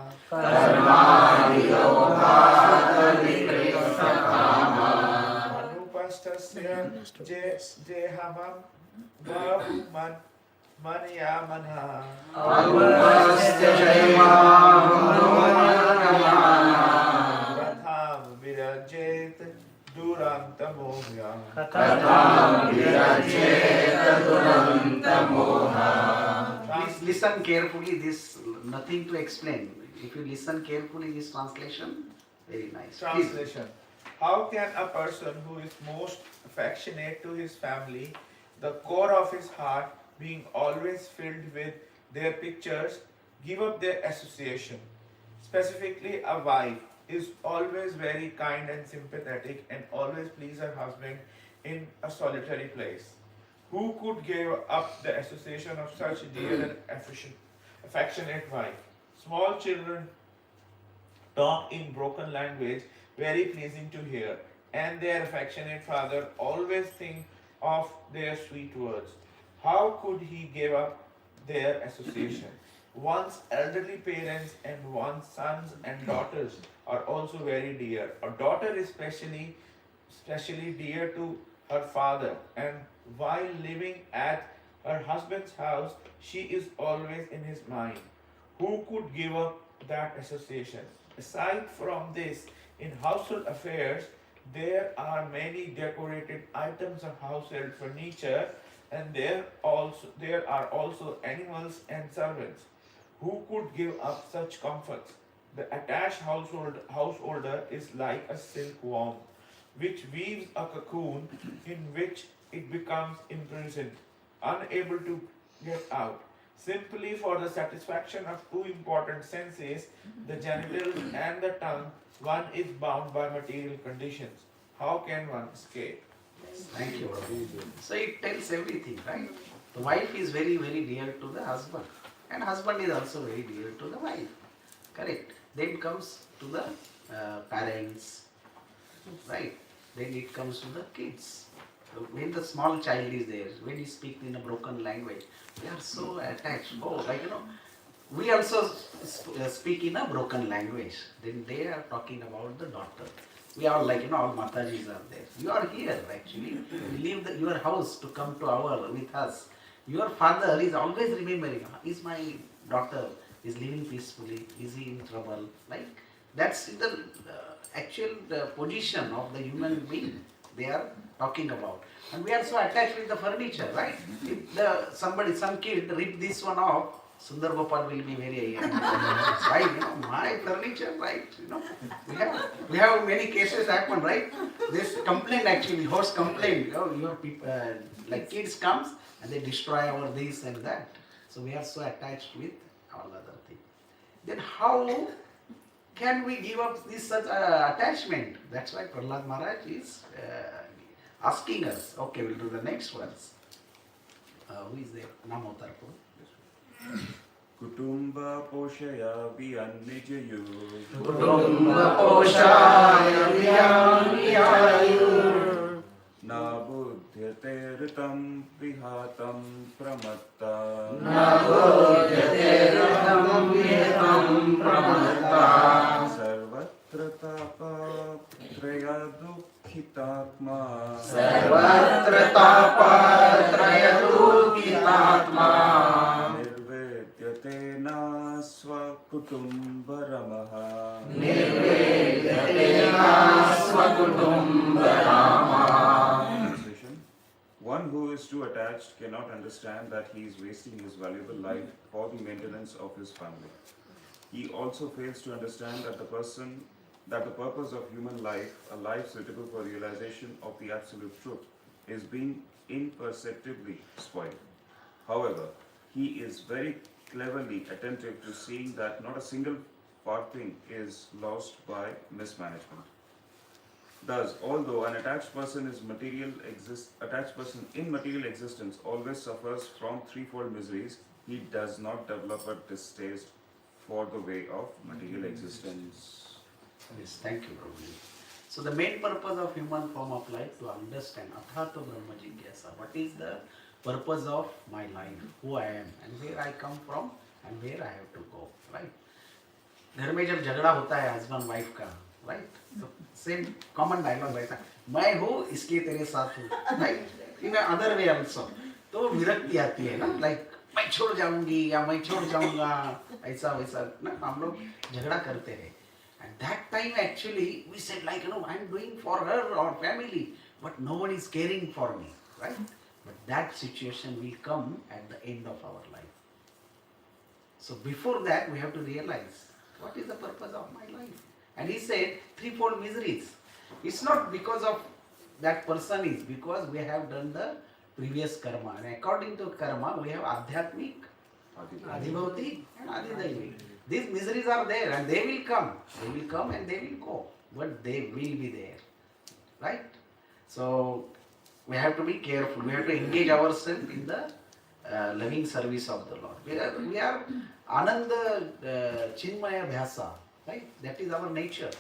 J: Anupastasya jehamam bahuman manyamanha Katham virajet durantamohya
A: listen carefully. This nothing to explain. If you listen carefully, this translation, very nice. Please.
J: Translation. How can a person who is most affectionate to his family, the core of his heart being always filled with their pictures, give up their association? Specifically, a wife is always very kind and sympathetic and always please her husband in a solitary place. Who could give up the association of such a dear and affectionate wife? Small children talk in broken language, very pleasing to hear, and their affectionate father always think of their sweet words. How could he give up their association? One's elderly parents and one's sons and daughters are also very dear. A daughter is especially dear to her father, and while living at her husband's house, she is always in his mind. Who could give up that association? Aside from this, in household affairs, there are many decorated items of household furniture, and there are also animals and servants. Who could give up such comforts? The attached householder is like a silkworm, which weaves a cocoon in which it becomes imprisoned, unable to get out. Simply for the satisfaction of two important senses, the genitals and the tongue, one is bound by material conditions. How can one escape?
A: Thank you. So it tells everything, right? The wife is very, very dear to the husband, and husband is also very dear to the wife. Correct. Then comes to the parents, right? Then it comes to the kids. When the small child is there, when he speaks in a broken language, they are so attached. Oh, we also speak in a broken language. Then they are talking about the daughter. We are all Matajis are there. You are here actually. You leave your house to come to with us. Your father is always remembering, is my daughter is living peacefully, is he in trouble? That's the actual position of the human being they are talking about. And we are so attached with the furniture, right? If some kid rip this one off, Sundar Gopal will be very right? My furniture, right? We have many cases happen, right? This complaint actually, host complaint. Your people, kids comes and they destroy our this and that. So we are so attached with all other things. Then how can we give up this such attachment? That's why Prahlāda Maharaj is asking us. Okay, we'll do the next verse. Who is there? Namo Tarpo.
K: Kutumba poshaya viyannijayu.
A: Kutumba poshaya viyannijayu.
K: Na buddhyate ritam vihatam pramatta.
A: Na buddhyate ritam pramatta.
K: Sarvatra tapa traya dukhitatma.
A: Sarvatra tapa traya dukhitatma.
K: Nirvedyate na svakutumbaramaha.
A: Nirvedyate na svakutumbaramaha.
K: One who is too attached cannot understand that he is wasting his valuable life for the maintenance of his family. He also fails to understand that the purpose of human life, a life suitable for realization of the absolute truth, is being imperceptibly spoiled. However, he is very cleverly attentive to seeing that not a single farthing is lost by mismanagement. Thus, although an attached person in material existence always suffers from threefold miseries, he does not develop a distaste for the way of material existence.
A: Yes, thank you, Prabhuji. So the main purpose of human form of life to understand Athato Brahma Jigyasa. What is the purpose of my life? Who I am and where I come from and where I have to go, right? घर में जब झगड़ा होता है husband wife का, right? So same common dialogue रहता है, मैं हूँ इसलिए तेरे साथ हूँ, right? In other way also. तो विरक्ति आती है ना, मैं छोड़ जाऊंगी या मैं छोड़ जाऊंगा, ऐसा वैसा ना हम लोग झगड़ा करते हैं. At that time actually we said I'm doing for her or family, but no one is caring for me, right? But that situation will come at the end of our life. So before that, we have to realize what is the purpose of my life. And he said threefold miseries. It's not because of that person, is because we have done the previous karma. And according to karma, we have adhyatmic, adhibhautik, and adhidaivik. These miseries are there and they will come. They will come and they will go. But they will be there. Right? So we have to be careful. We have to engage ourselves in the loving service of the Lord. We are Ananda Chinmaya Bhyasa. Right? That is our nature.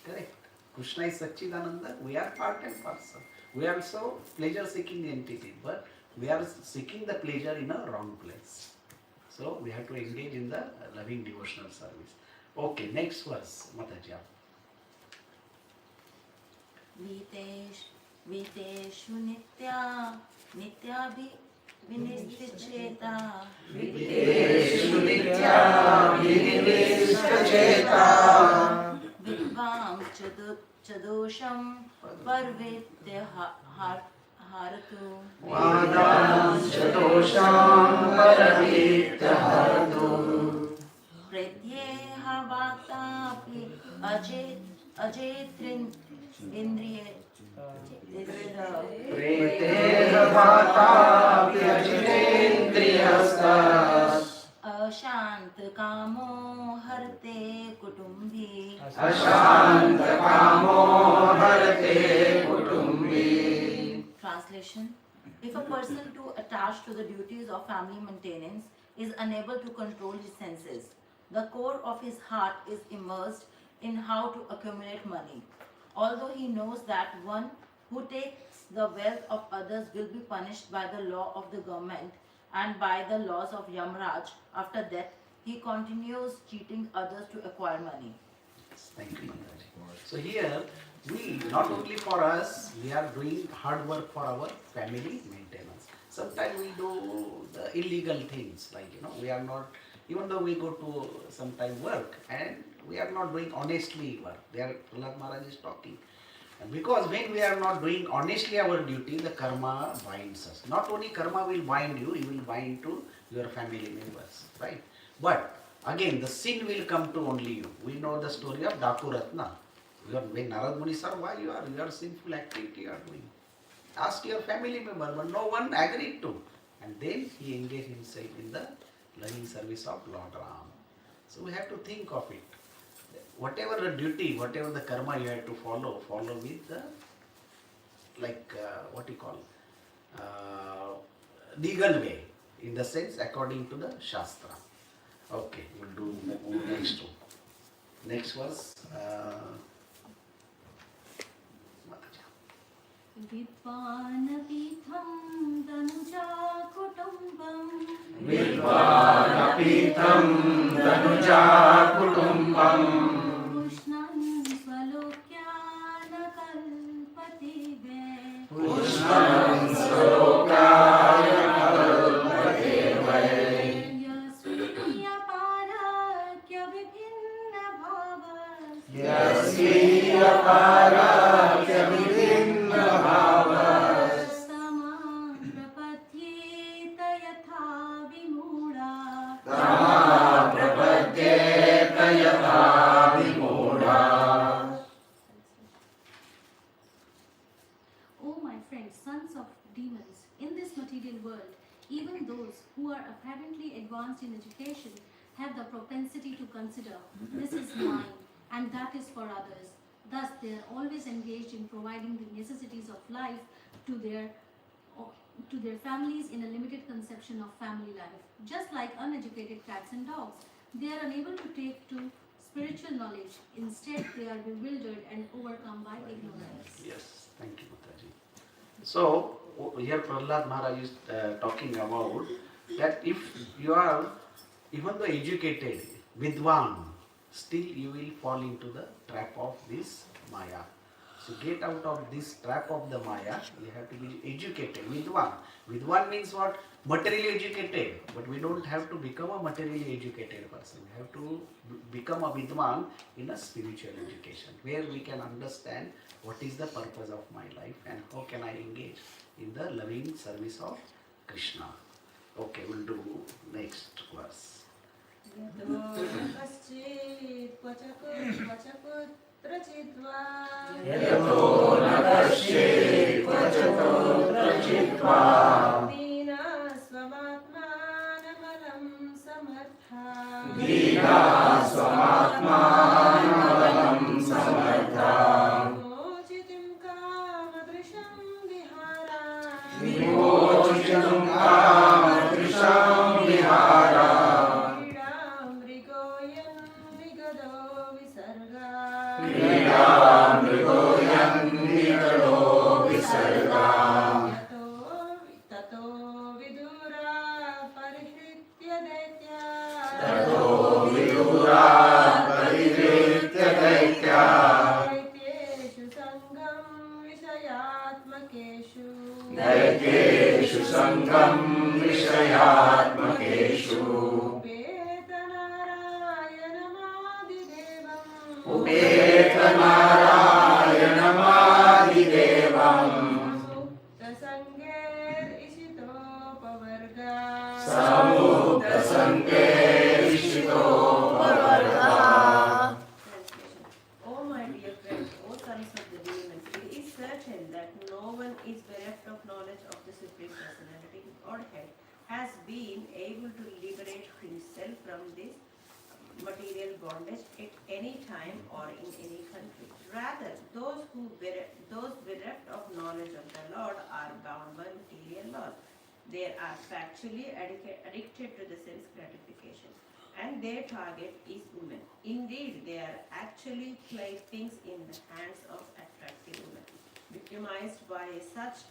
A: Correct? Krishna is Satchidananda. We are part and parcel. We are also pleasure-seeking entity, but we are seeking the pleasure in a wrong place. So we have to engage in the loving devotional service. Okay, next verse, Mataji.
L: वितेषु नित्या नित्याभि विनिश्चिता
A: वितेषु नित्या विनिश्चिता
L: विद्वां च दोषं पर्वेत्य हारतु
A: वादांश्च दोषां परमेत्य हरतु
L: प्रत्येह Vatapi अजेत्रिन्द्रिये
A: प्रेतेः Vatapi अजितेन्द्रियस्तस्
L: अशान्तकामो हरते कुटुम्बी
A: अशान्तकामो हरते कुटुम्बी.
L: Translation: If a person too attached to the duties of family maintenance is unable to control his senses, the core of his heart is immersed in how to accumulate money. Although he knows that one who takes the wealth of others will be punished by the law of the government and by the laws of Yamraj after death, he continues cheating others to acquire money.
A: Thank you. So here, we, not only for us, we are doing hard work for our family maintenance. Sometimes we do the illegal things, like, we are not, even though we go to sometime work, and we are not doing honestly work. There, Prahlāda Maharaj is talking. And because when we are not doing honestly our duty, the karma binds us. Not only karma will bind you, it will bind to your family members, right? But again, the sin will come to only you. We know the story of Daku Ratna. When Narad Muni said, why you are sinful activity you are doing? Ask your family member, but no one agreed to. And then he engaged himself in the loving service of Lord Ram. So we have to think of it. Whatever the duty, whatever the karma you have to follow with the, legal way, in the sense according to the Shastra. Okay, we'll do next one. Next verse.
F: विद्वानपीठं Tanuja कुटुम्बं
A: विद्वानपीठं Tanuja कुटुम्बं
F: पुष्णं स्वलोक्यान कल्पति वे
A: पुष्णं स्वलोकाय कल्पते वै यस्वीयपाराख्य विभिन्न भावस्
F: तमां प्रपद्येत यथा विमूढा
A: प्रपद्येत यथा विमूढा.
F: O my friends, sons of demons, in this material world, even those who are apparently advanced in education have the propensity to consider, this is mine and that is for others. Thus, they are always engaged in providing the necessities of life to their families in a limited conception of family life. Just like uneducated cats and dogs, they are unable to take to spiritual knowledge. Instead, they are bewildered and overcome by ignorance.
A: Yes, thank you, Mataji. So, here Prahlāda Maharaj is talking about that if you are, even though educated, vidwan, still you will fall into the trap of this Maya. So get out of this trap of the Maya, you have to be educated, vidwan. Vidwan means what? Materially educated, but we don't have to become a materially educated person. We have to become a vidwan in a spiritual education, where we can understand what is the purpose of my life and how can I engage in the loving service of Krishna. Okay, we'll do next verse.
M: Oh, my dear friends, O sons of the demons, it is certain that no one is bereft of knowledge of the Supreme Personality of Godhead, has been able to liberate himself from this material bondage at any time or in any country. Rather, those bereft of knowledge of the Lord are bound by material laws. They are factually addicted to the sense gratification, and their target is women. Indeed, they are actually playthings in the hands of attractive women, victimized by such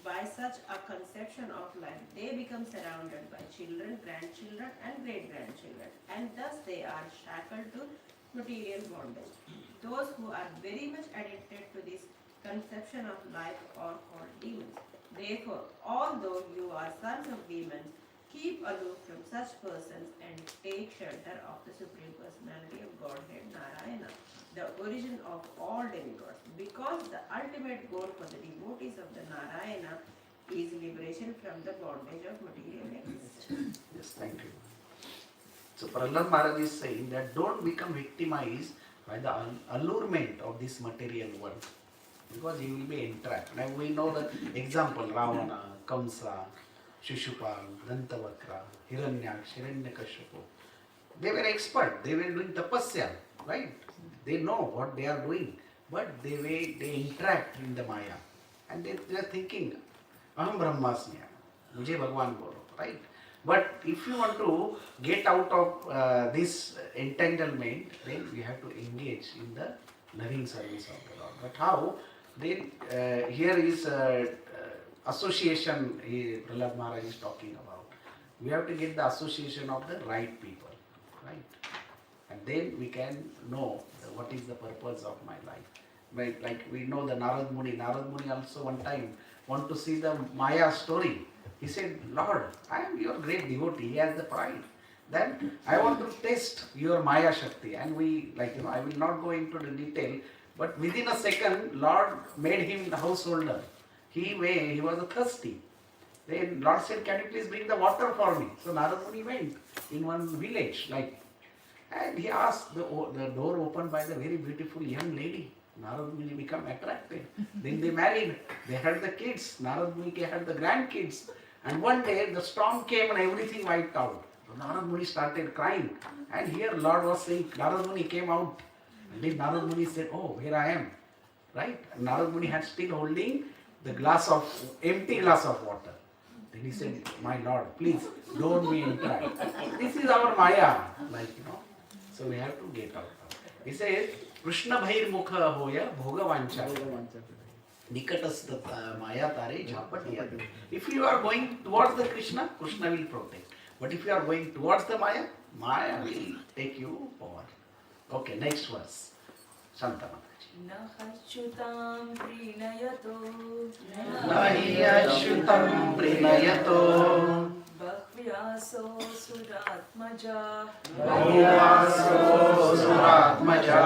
M: a conception of life. They become surrounded by children, grandchildren, and great-grandchildren, and thus they are shackled to material bondage. Those who are very much addicted to this conception of life are called demons. Therefore, although you are sons of demons, keep aloof from such persons and take shelter of the Supreme Personality of Godhead, Narayana, the origin of all demigods, because the ultimate goal for the devotees of the Narayana is liberation from the bondage of material existence.
A: Yes, thank you. So Prahlāda Maharaj is saying that don't become victimized by the allurement of this material world, because you will be entrapped. Now we know the example: Ravana, Kamsa, Shishupal, Dantavakra, Hiranyaksha, Hiranyakashipu. They were expert. They were doing tapasya, right? They know what they are doing, but they entrapped in the Maya, and they are thinking, Aham Brahmasmi, Mujhe Bhagwan bolo, right? But if you want to get out of this entanglement, then we have to engage in the loving service of the Lord. But how? Then here is association Prahlāda Maharaj is talking about. We have to get the association of the right people, right? And then we can know what is the purpose of my life. Right? Like we know the Narad Muni. Narad Muni also one time want to see the Maya story. He said, Lord, I am your great devotee. He has the pride. Then I want to test your Maya Shakti. And we, I will not go into the detail, but within a second, Lord made him the householder. He was thirsty. Then Lord said, can you please bring the water for me? So Narad Muni went in one village, and he asked, the door opened by the very beautiful young lady. Narad Muni became attracted. Then they married. They had the kids. Narad Muni had the grandkids. And one day the storm came and everything wiped out. So Narad Muni started crying. And here Lord was saying, Narad Muni came out. And then Narad Muni said, oh, here I am. Right? And Narad Muni had still holding the empty glass of water. Then he said, my Lord, please don't be entrapped. This is our Maya. So we have to get out of it. He says, Krishna bhair mukha hoya bhogavancha. Nikatastha maya tare jhapatiyate. If you are going towards the Krishna, Krishna will protect. But if you are going towards the Maya, Maya will take you over. Okay, next verse. Shanta Mataji.
N: Nahachyutam prinayato.
A: Nahiyachyutam prinayato.
N: Bhakvyaso suratmaja.
A: Bhakvyaso suratmaja.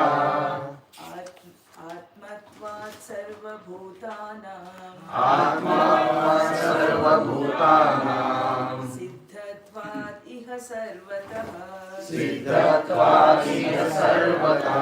N: Atmatvat sarvabhutanam.
A: Atmatvat sarvabhutanam.
N: Siddhatvat iha sarvataha.
A: सिद्धत्वादिह सर्वदा.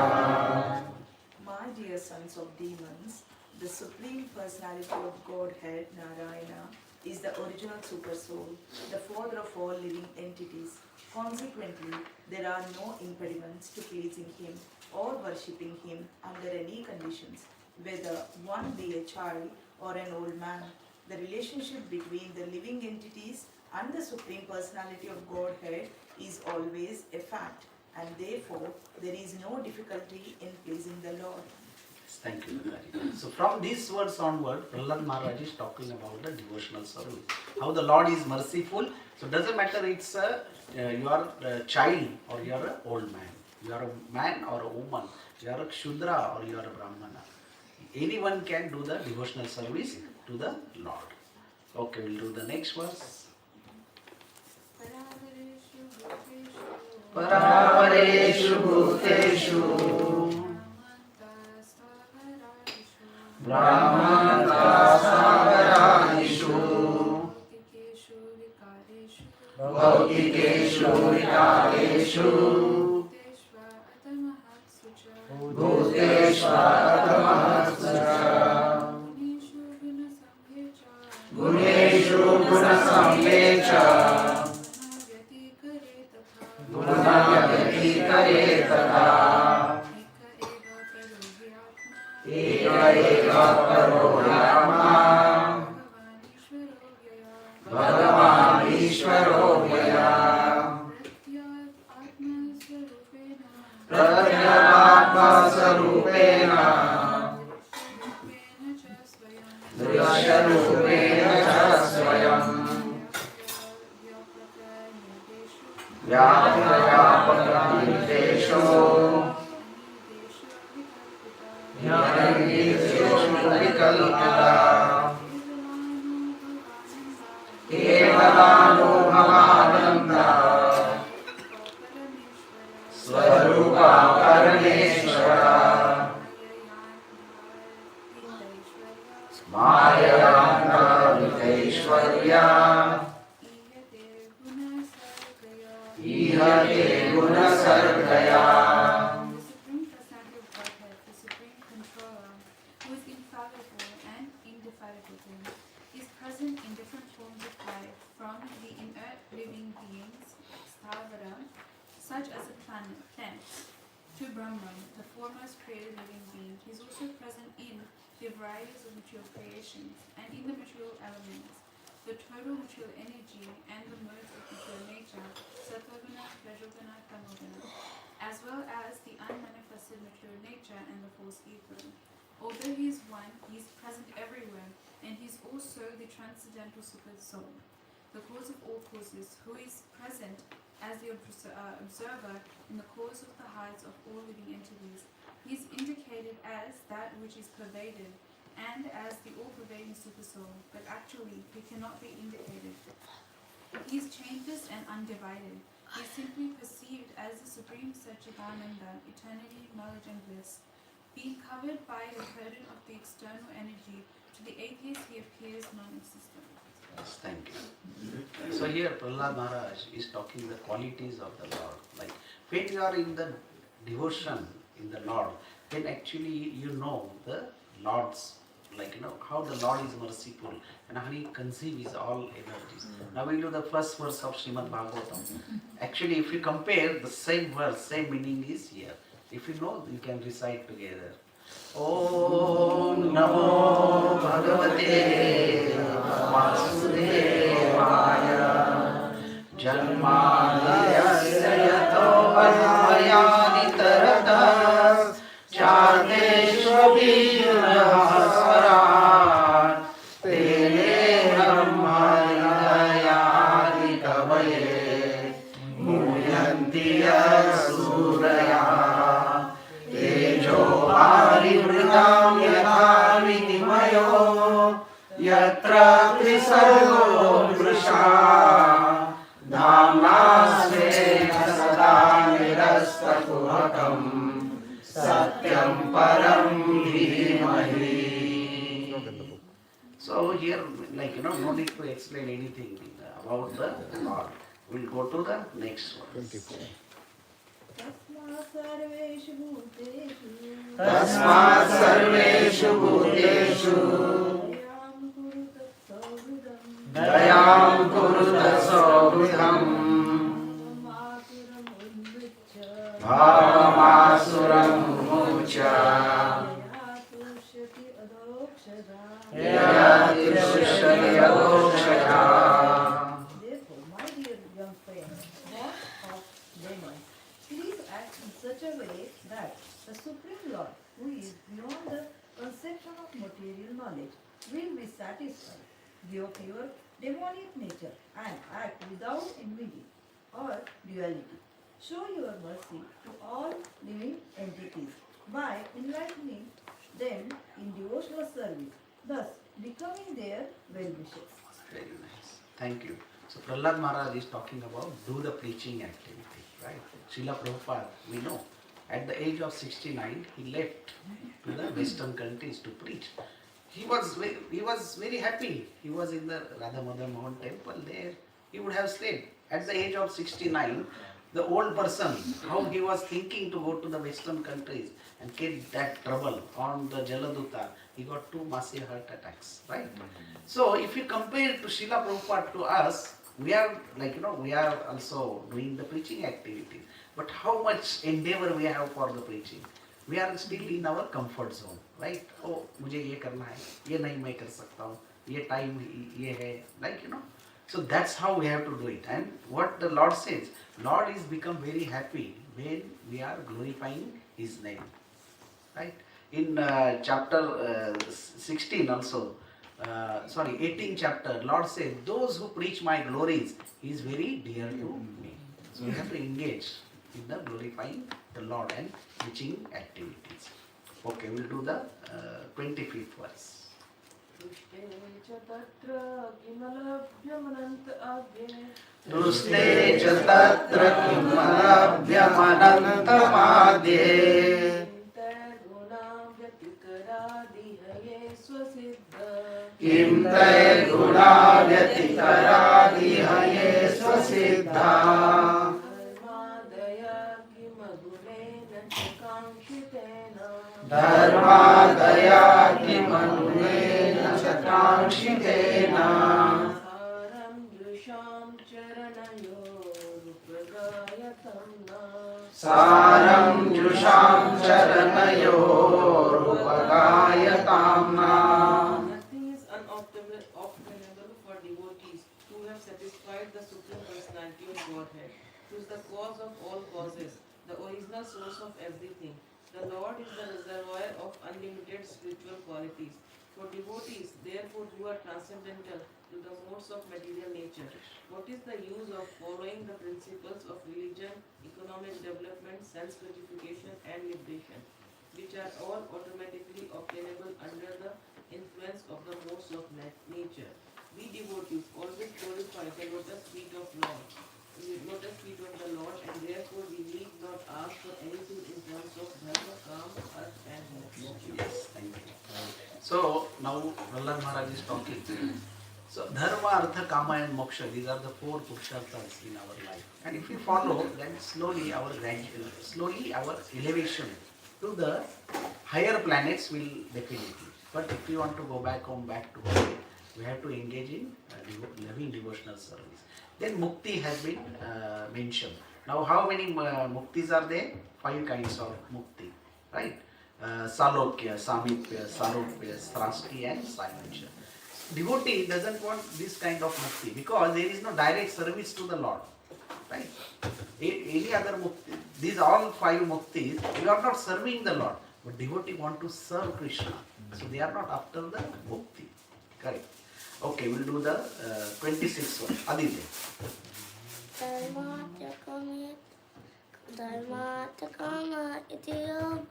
N: My dear sons of demons, the Supreme Personality of Godhead, Narayana, is the original Supersoul, the father of all living entities. Consequently, there are no impediments to pleasing Him or worshipping Him under any conditions, whether one be a child or an old man. The relationship between the living entities and the Supreme Personality of Godhead is always a fact, and therefore there is no difficulty in pleasing the Lord.
A: Thank you. So from these words onward, Prahlāda Maharaj is talking about the devotional service. How the Lord is merciful. So it doesn't matter it's you are a child or you are an old man. You are a man or a woman. You are a Kshudra or you are a Brahmana. Anyone can do the devotional service to the Lord. Okay, we'll do the next verse. Paravareshu Bhuteshu Brahmanta Sagaradishu Bhautikeshu Vikareshu Bhuteshvatamahatsucha Guneshu Gunasamvecha Gunavyati Tata Eka Eka Paro Yama Bhagavan Ishvaro Vyaya Pratyavatma Sarupena Drisharupena Cha Swayam Vyapaka Nitesho Jnanidesho Vikalpita Kevalano Bhavananda Swarupa Parameshwara Mayayanta Viteshwarya Ihate Gunasargaya.
O: The Supreme Controller, who is infallible and indefatigable, is present in different forms of life, from the inert living beings, Stavara, such as the plants, to Brahman, the foremost created living being. He is also present in the varieties of material creations and in the material elements, the total material energy and the modes of material nature, Sattva-guna, Rajoguna, Tamoguna, as well as the unmanifested material nature and the false ego. Although He is one, He is present everywhere, and He is also the transcendental super soul, the cause of all causes, who is present as the observer in the cause of the heights of all living entities. He is indicated as that which is pervaded, and as the all-pervading super soul, but actually He cannot be indicated. He is changeless and undivided. He is simply perceived as the Supreme Satchidananda, eternity, knowledge and bliss. Being covered by the burden of the external energy, to the atheist He appears non-existent.
A: Yes, thank you. So here Prahlāda Maharaj is talking the qualities of the Lord. Like when you are in the devotion in the Lord, then actually you know the Lord's, like how the Lord is merciful and how He conceives all energies. Now we'll do the first verse of Srimad Bhagavatam. Actually, if you compare the same verse, same meaning is here. If you know, you can recite together. Om Namo Bhagavate Vasudevaya Janmadhyasya Yato Adhyayani Taratas Chardeshvabhirahasvarat Tene Brahmayadayadi Kavaye Muyanti Suraya Tejo Parivritam Yatha Vidimayo Yatra Trisargo Vrisha Dhamma Svena Sada Nirastakuhakam Satyam Param Dhimahi. So here, no need to explain anything about the Lord. We'll go to the next one.
B: 24.
A: तस्मात् सर्वेषु भूतेषु दयां कुरु तत्सौहृदम् भावमासुरं मुमुच ययातिष्ठति अदोक्षजा.
N: Therefore, my dear young friends, God of demons, please act in such a way that the Supreme Lord, who is beyond the conception of material knowledge, will be satisfied. Give up your demoniac nature and act without envy or duality. Show your mercy to all living entities by enlightening them in devotional service, thus becoming their well-wishers.
A: Very nice. Thank you. So Prahlāda Maharaj is talking about do the preaching activity, right? Srila Prabhupada, we know, at the age of 69, he left to the Western countries to preach. He was very happy. He was in the Radha Madan Mohan temple there. He would have stayed. At the age of 69, the old person, how he was thinking to go to the Western countries and get that trouble on the Jaladuta, he got 2 massive heart attacks, right? So if you compare to Srila Prabhupada to us, we are we are also doing the preaching activity. But how much endeavor we have for the preaching? We are still in our comfort zone, right? Oh, मुझे ये करना है, ये नहीं मैं कर सकता हूँ, ये time ये है, So that's how we have to do it. And what the Lord says, Lord is become very happy when we are glorifying His name, right? In chapter 16 also, 18 chapter, Lord says, those who preach my glories is very dear to me. So we have to engage in the glorifying the Lord and preaching activities. Okay, we'll do the 25th verse. दृष्टे च तत्र किमलभ्यमनन्तमाद्ये किं त्रैगुणा व्यतिकरादिह ये स्वसिद्धा धर्मादया किमनुमेन च काङ्क्षितेन सारं जुषां चरणयोरुपगायताम्ना.
M: Nothing is unobtainable for devotees who have satisfied the Supreme Personality of Godhead, who is the cause of all causes, the original source of everything. The Lord is the reservoir of unlimited spiritual qualities. For devotees, therefore, who are transcendental to the modes of material nature, what is the use of following the principles of religion, economic development, sense gratification, and liberation, which are all automatically obtainable under the influence of the modes of nature? We devotees always glorify the lotus feet of the Lord, and therefore we need not ask for anything in terms of dharma, kama, arth, and moksha.
A: Yes, thank you. So now Prahlāda Maharaj is talking. So dharma, artha, kama and moksha, these are the 4 purusharthas in our life. And if we follow, then slowly our elevation to the higher planets will definitely. But if we want to go back home, back to body, we have to engage in loving devotional service. Then mukti has been mentioned. Now how many muktis are there? 5 kinds of mukti, right? Salokya, Samipya, Sarupya, Srasti and Saimensha. Devotee doesn't want this kind of mukti because there is no direct service to the Lord, right? Any other mukti, these all 5 muktis, you are not serving the Lord, but devotee want to serve Krishna. So they are not after the mukti, correct? Okay, we'll do the 26th one. Aditya.
C: Dharma itiyo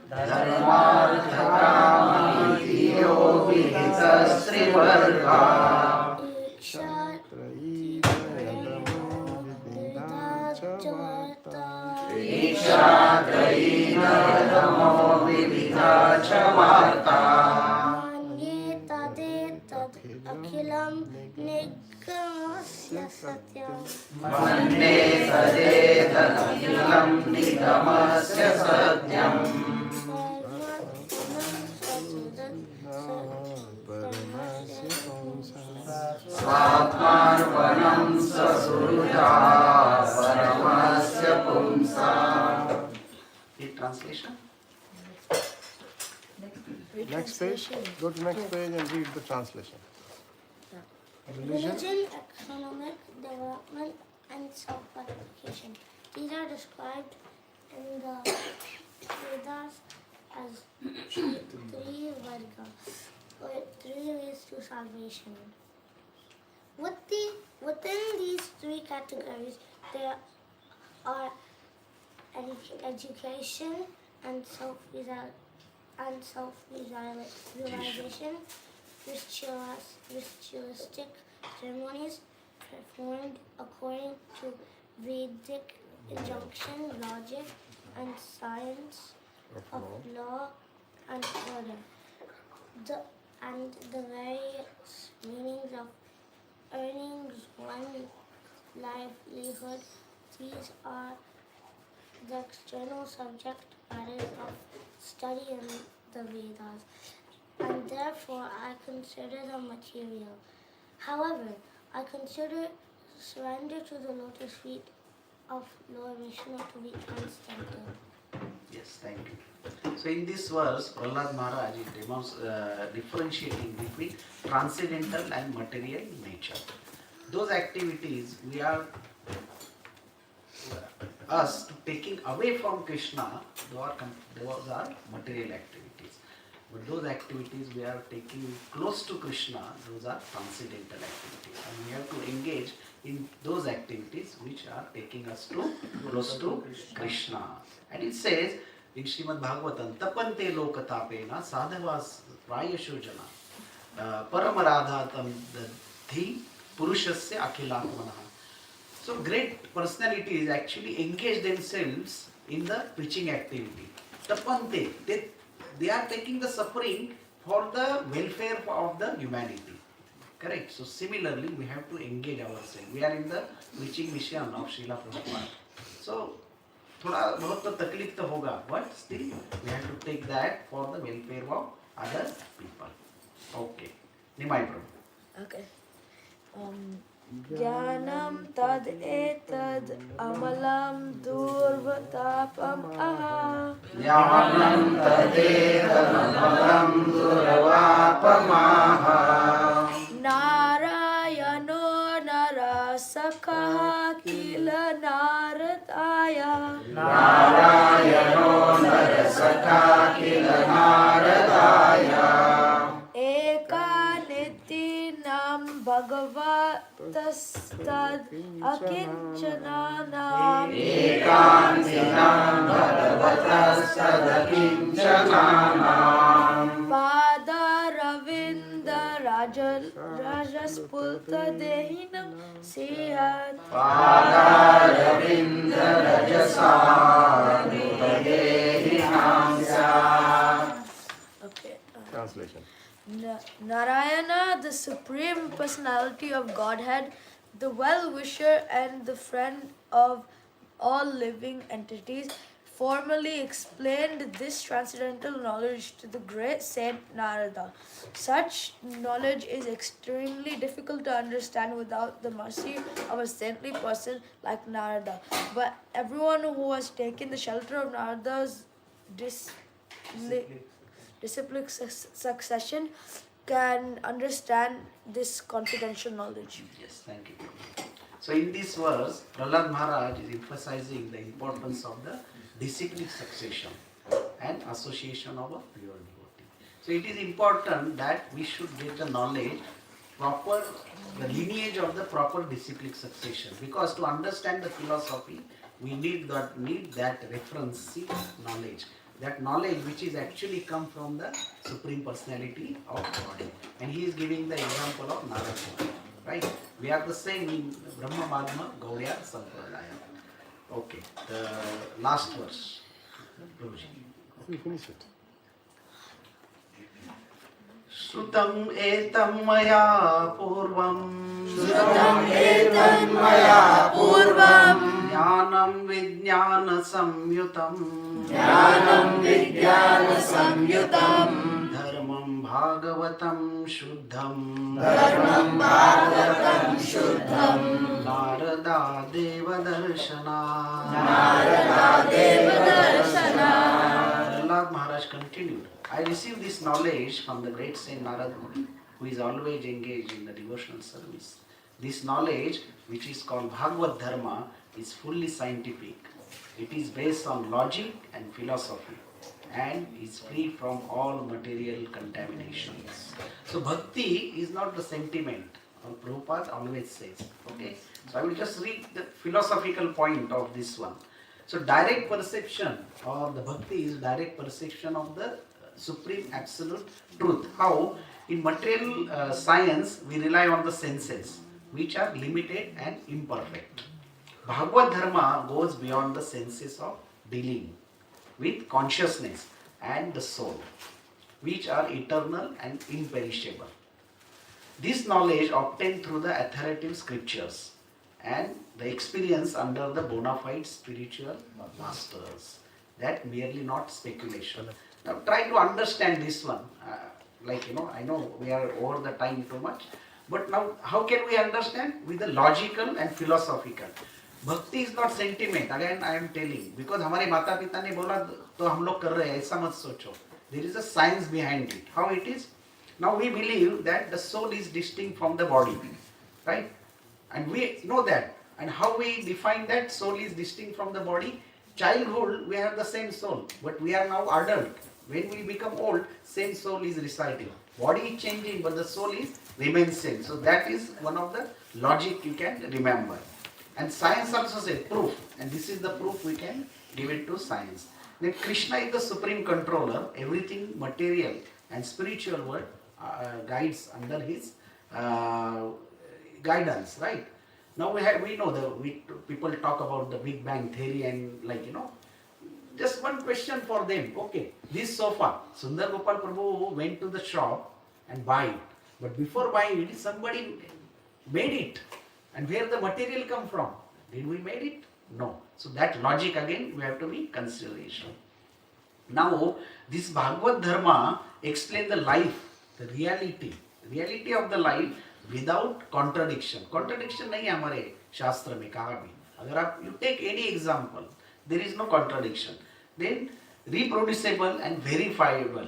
A: Dharmarthakamaitiyo vihitastrivarga Ikshatrayina dhammo vividha cha varta
C: tad akhilam nigamasya satyam.
A: Mande tadetanakhilam nigamasya satyam. Svatmarvanam sasuruja paramasya pumsa. The translation?
B: Next page. Go to next page and read the translation.
C: Religion, economic development, and self-gratification. These are described in the Vedas as three vargas, or three ways to salvation. Within these three categories, there are education and self-realization, ritualistic ceremonies performed according to Vedic injunction, logic, and science of law and order, and the various meanings of earnings one livelihood. These are the external subject matters of study in the Vedas, and therefore I consider them material. However, I consider surrender to the lotus feet of Lord Vishnu to be transcendental.
A: Yes, thank you. So in this verse, Prahlāda Maharaj is differentiating between transcendental and material nature. Those activities we are us to taking away from Krishna, those are material activities. But those activities we are taking close to Krishna, those are transcendental activities. And we have to engage in those activities which are taking us close to Krishna. And it says in Srimad Bhagavatam, tapante lokatapena sadhavas prayasho jana paramaradhatam dhi purushasya akhilatmanaha. So great personalities actually engage themselves in the preaching activity. Tapante, they are taking the suffering for the welfare of the humanity. Correct? So similarly, we have to engage ourselves. We are in the preaching mission of Srila Prabhupada. So, थोड़ा बहुत तो तकलीफ तो होगा, but still we have to take that for the welfare of other people. Okay. Nimai Prabhu.
D: Okay. Jnanam tad etad amalam durvatapam aha.
A: Jnanam tad etad amalam durvatapam aha.
D: Narayano narasakha kila naradaya.
A: Narayano narasakha kila naradaya.
D: Ekanitinam bhagavatastad akinchananam.
A: Ekantinam bhagavatastad akinchananam.
D: Padaravinda rajaspulta dehinam siyat.
A: Padaravinda rajasapulta dehinam siyat.
D: Okay.
B: Translation.
D: Narayana, the Supreme Personality of Godhead, the well-wisher and the friend of all living entities, formally explained this transcendental knowledge to the great saint Narada. Such knowledge is extremely difficult to understand without the mercy of a saintly person like Narada. But everyone who has taken the shelter of Narada's disciplic succession can understand this confidential knowledge.
A: Yes, thank you. So in this verse, Prahlāda Maharaj is emphasizing the importance of the disciplic succession and association of a pure devotee. So it is important that we should get the knowledge, the lineage of the proper disciplic succession, because to understand the philosophy, we need that reference knowledge. That knowledge which is actually come from the Supreme Personality of God. And he is giving the example of Narada. Right? We are the same in Brahma Madhma Gauriya Sampradaya. Okay, the last verse.
B: You finish it.
A: श्रुतम् एतं मया पूर्वम् ज्ञानं विज्ञानसंयुतम् धर्मं भागवतं शुद्धम् Narada देवदर्शनात्. Prahlāda Maharaj continued, I received this knowledge from the great saint Narad Muni, who is always engaged in the devotional service. This knowledge, which is called Bhagavad Dharma, is fully scientific. It is based on logic and philosophy and is free from all material contaminations. So bhakti is not the sentiment. Prabhupada always says. Okay? So I will just read the philosophical point of this one. So direct perception or the bhakti is direct perception of the supreme absolute truth. How? In material science we rely on the senses, which are limited and imperfect. Bhagavad Dharma goes beyond the senses of dealing with consciousness and the soul, which are eternal and imperishable. This knowledge obtained through the authoritative scriptures and the experience under the bona fide spiritual masters. That merely not speculation. Now try to understand this one. I know we are over the time too much, but now how can we understand? With the logical and philosophical. Bhakti is not sentiment. Again I am telling, because हमारे माता पिता ने बोला तो हम लोग कर रहे हैं, ऐसा मत सोचो. There is a science behind it. How it is? Now we believe that the soul is distinct from the body, right? And we know that. And how we define that soul is distinct from the body? Childhood we have the same soul, but we are now adult. When we become old, same soul is residing. Body is changing, but the soul is remains same. So that is one of the logic you can remember. And science also says proof, and this is the proof we can give it to science. Then Krishna is the supreme controller. Everything material and spiritual world guides under his guidance, right? Now we know people talk about the Big Bang theory and just one question for them. Okay, this sofa, Sundar Gopal Prabhu went to the shop and buy it, but before buying it, somebody made it. And where the material come from? Did we made it? No. So that logic again we have to be consideration. Now this Bhagavad Dharma explain the life, the reality of the life without contradiction. Contradiction नहीं है हमारे शास्त्र में कहा भी. अगर आप you take any example, there is no contradiction. Then reproducible and verifiable.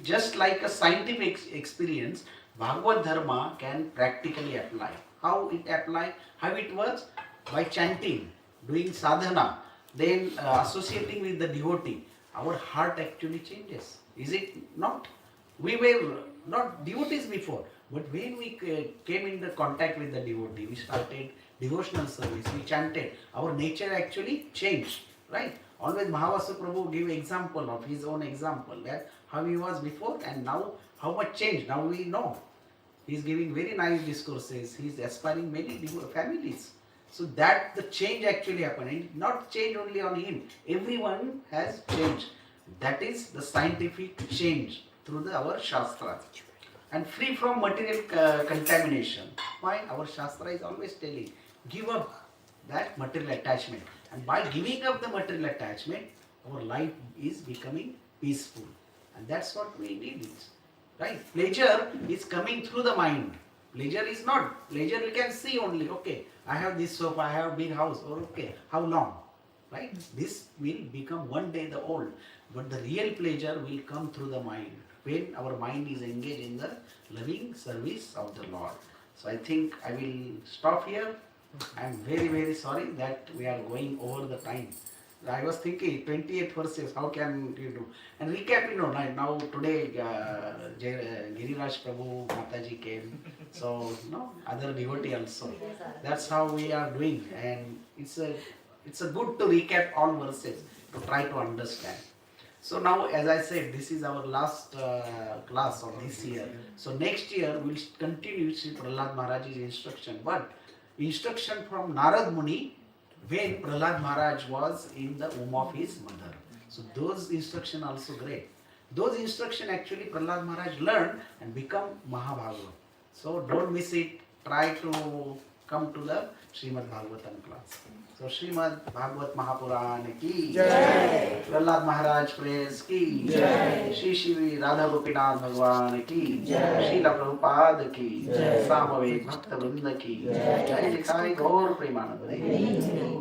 A: Just like a scientific experience, Bhagavad Dharma can practically apply. How it apply? How it works? By chanting, doing sadhana, then associating with the devotee. Our heart actually changes. Is it not? We were not devotees before, but when we came in the contact with the devotee, we started devotional service, we chanted, our nature actually changed, right? Always Mahavasu Prabhu gave example of his own example, that how he was before and now how much changed. Now we know. He is giving very nice discourses, he is aspiring many families. So that the change actually happened. It not change only on him, everyone has changed. That is the scientific change through our Shastra. And free from material contamination. Why? Our Shastra is always telling, give up that material attachment. And by giving up the material attachment, our life is becoming peaceful. And that's what we need. Right? Pleasure is coming through the mind. Pleasure is not. Pleasure we can see only. Okay, I have this sofa, I have a big house. Or okay, how long? Right? This will become one day the old. But the real pleasure will come through the mind. When our mind is engaged in the loving service of the Lord. So I think I will stop here. I am very, very sorry that we are going over the time. I was thinking 28 verses, how can you do? And recap, now today Giriraj Prabhu, Mataji came, so other devotee also. That's how we are doing, and it's a good to recap all verses to try to understand. So now, as I said, this is our last class of this year. So next year we'll continue Sri Prahlāda Maharaj's instruction, but instruction from Narad Muni when Prahlāda Maharaj was in the womb of his mother. So those instructions also great. Those instructions actually Prahlāda Maharaj learned and become Mahabhagavad. So don't miss it. Try to come to the Srimad Bhagavatam class. So Srimad Bhagavat Mahapurana ki Jai. Prahlāda Maharaj praise ki Jai. Shri Shri Radha Gopinath Bhagwan ki Jai. Srila Prabhupada ki Jai. Samavek Bhakta Vrinda ki Jai. Jai Nitai Gaur Premanande.